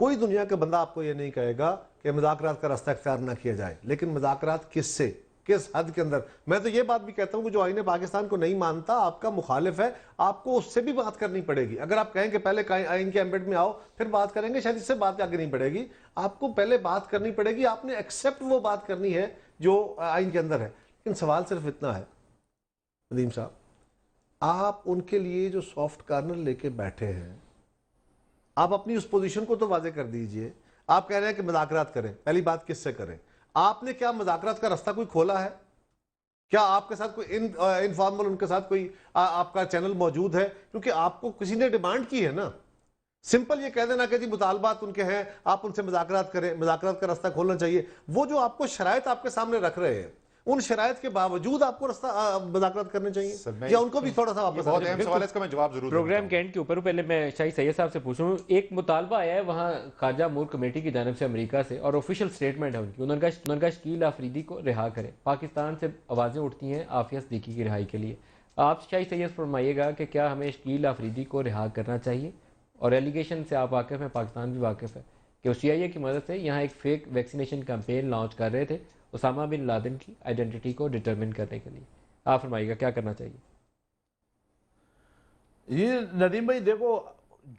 कोई दुनिया का बंदा आपको ये नहीं कहेगा कि मज़ाकरात का रास्ता इख्तियार ना किया जाए, लेकिन मज़ाकरात किससे, किस हद के अंदर। मैं तो ये बात भी कहता हूं कि जो आईने पाकिस्तान को नहीं मानता, आपका मुखालिफ है, आपको उससे भी बात करनी पड़ेगी। अगर आप कहें कि पहले आइन के एम्बेड में आओ फिर बात करेंगे, शायद इससे बात आगे नहीं पड़ेगी। आपको पहले बात करनी पड़ेगी, आपने एक्सेप्ट वो बात करनी है जो आइन के अंदर है। लेकिन सवाल सिर्फ इतना है नदीम साहब, आप उनके लिए जो सॉफ्ट कार्नर लेके बैठे हैं, आप अपनी उस पोजीशन को तो वाजे कर दीजिए। आप कह रहे हैं कि मुज़ाकरात करें, पहली बात किससे करें? आपने क्या मुज़ाकरात का रास्ता कोई खोला है? क्या आपके साथ कोई इनफॉर्मल उनके साथ कोई आपका चैनल मौजूद है? क्योंकि आपको किसी ने डिमांड की है ना। सिंपल ये कह देना कि जी मुतालबात उनके हैं, आप उनसे मुज़ाकरात करें, मुज़ाकरात का रास्ता खोलना चाहिए। वो जो आपको शराइत आपके सामने रख रहे हैं, उन शराइत के बावजूद आपको रास्ता मुज़ाकरात करने चाहिए, या उनको भी थोड़ा सा वापस बहुत अहम सवाल है, इसका मैं जवाब जरूर प्रोग्राम के एंड के ऊपर पहले मैं शाही सैयद साहब से पूछूं, एक मुतालबा आया है वहाँ ख्वाजा मूर कमेटी की जानिब से अमेरिका से, और ऑफिशियल स्टेटमेंट है उनकी, उन्होंने कहा शकील अफरीदी को रिहा करें। पाकिस्तान से आवाज़ें उठती हैं आफिया सिद्दीकी की रिहाई के लिए। आप शाही सैयद फरमाइएगा कि क्या हमें शकील अफरीदी को रिहा करना चाहिए? और एलिगेशन से आप वाकिफ़ हैं, पाकिस्तान भी वाकिफ़ है कि वो CIA की मदद से यहाँ एक फेक वैक्सीनेशन कैंपेन लॉन्च कर रहे थे उसामा बिन लादेन की आइडेंटिटी को डिटरमिन करने के लिए। आप फरमाइएगा क्या करना चाहिए? ये नदीम भाई देखो,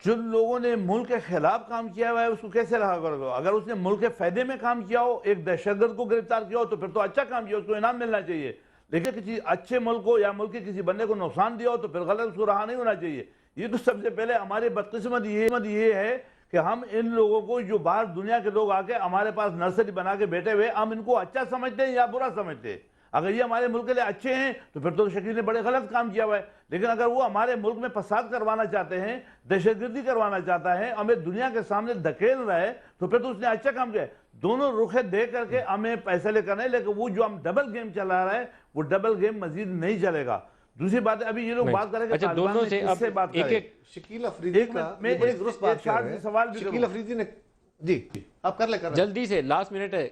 जिन लोगों ने मुल्क के खिलाफ काम किया हुआ है उसको कैसे रहा कर दो? अगर उसने मुल्क के फायदे में काम किया हो, एक दहशतगर्द को गिरफ्तार किया हो, तो फिर तो अच्छा काम किया, उसको इनाम मिलना चाहिए। लेकिन किसी अच्छे मुल्क को या मुल्क के किसी बंदे को नुकसान दिया हो तो फिर गलत, उसको रहा नहीं होना चाहिए। ये तो सबसे पहले हमारी बदकिस्मत ये है कि हम इन लोगों को, जो बाहर दुनिया के लोग आके हमारे पास नर्सरी बना के बैठे हुए, हम इनको अच्छा समझते हैं या बुरा समझते हैं। अगर ये हमारे मुल्क के लिए अच्छे हैं तो फिर तो शकील ने बड़े गलत काम किया हुआ है। लेकिन अगर वो हमारे मुल्क में फसाद करवाना चाहते हैं, दहशतगर्दी करवाना चाहता है, हमें दुनिया के सामने धकेल रहा है, तो फिर तो उसने अच्छा काम किया है। दोनों रुखे दे करके हमें पैसे लेकर नहीं, लेकिन वो जो हम डबल गेम चला रहा है, वो डबल गेम मजीद नहीं चलेगा। दूसरी बात है, अभी ये लोग बात करेंगे अच्छा, दोनों से अब बात एक करें। एक शकील अफरीदी का मैं बड़ी एक- दुरुस्त एक बात कर शार्ट रहे हैं। सवाल भी शकील करूंगा। अफरीदी ने, जी आप कर ले जल्दी से, लास्ट मिनट है।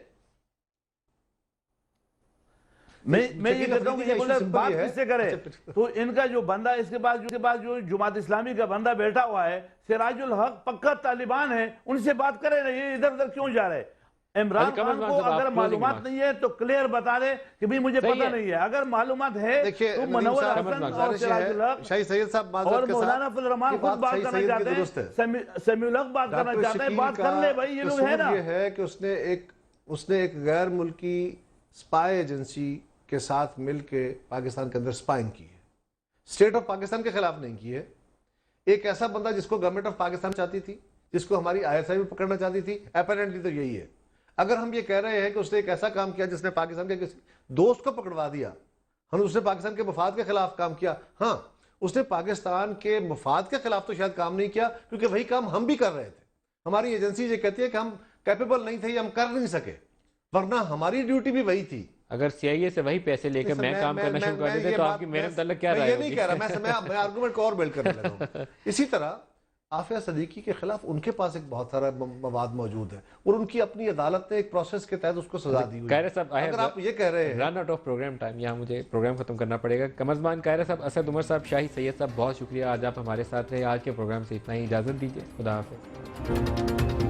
मैं ये शकील कहता हूँ कि अफरीदी ये का बोले issue simple बात ये है। किससे करे? अच्छा, तो इनका जो बंदा, इसके बाद जो जुमात इस्लामी का बंदा बैठा हुआ है, सिराजुल हक पक्का तालिबान है, उनसे बात करे नहीं, ये इधर उधर क्यों जा रहे हैं? इमरान अच्छा, खान कमल को खान साहब, अगर आप मालूमात closing नहीं है तो क्लियर बता दे कि भाई मुझे सही पता है। नहीं है। अगर मालूमात है देखिए तो नदीम मनोवर साहब, हसन और गुजारिश सिराजुल है, हक शाही सैयद साहब माजरत और के मौलाना साथ, फजल रहमान ये खुद बात शाही करना सैयद की चाहते दुरुस्त है। हैं, समीउल हक बात करना डॉक्टर चाहते हैं, शकील बात का कर ले भाई, ये लोग है कसूर ना। ये है कि उसने एक गैर मुल्की स्पाई एजेंसी के साथ मिलके पाकिस्तान के अंदर स्पाइंग की है। स्टेट ऑफ पाकिस्तान के खिलाफ नहीं की है। एक ऐसा बंदा जिसको गवर्नमेंट ऑफ पाकिस्तान चाहती थी, जिसको हमारी ISI भी पकड़ना चाहती थी, अपेरेंटली तो यही है। अगर हम ये कह रहे हैं कि उसने एक ऐसा काम किया जिसने पाकिस्तान के किसी दोस्त को पकड़वा दिया, हम उसने पाकिस्तान के मफाद के खिलाफ काम किया, हाँ उसने पाकिस्तान के मफाद के खिलाफ तो शायद काम नहीं किया, क्योंकि वही काम हम भी कर रहे थे। हमारी एजेंसी ये कहती है कि हम कैपेबल नहीं थे, हम कर नहीं सके, वरना हमारी ड्यूटी भी वही थी। अगर CIA से वही पैसे लेकर मैं काम करना शुरू कर देते तो आपकी मेरे मतलब क्या राय ये होगी? नहीं कह रहा मैं आर्गुमेंट को और बिल्ड करने लगा हूं। इसी तरह आफिया सदीकी के खिलाफ उनके पास एक बहुत सारा मवाद मौजूद है और उनकी अपनी अदालत ने एक प्रोसेस के तहत उसको सजा दी हुई कायरा है। साहब, अगर आप ये कह रहे हैं run out of program time, यहाँ मुझे प्रोग्राम खत्म करना पड़ेगा। कमजमान कायरा साहब, असद उमर साहब, शाही सैयद साहब, बहुत शुक्रिया आज आप हमारे साथ रहे। आज के प्रोग्राम से इतना ही, इजाज़त दीजिए। खुदा हाफिज़।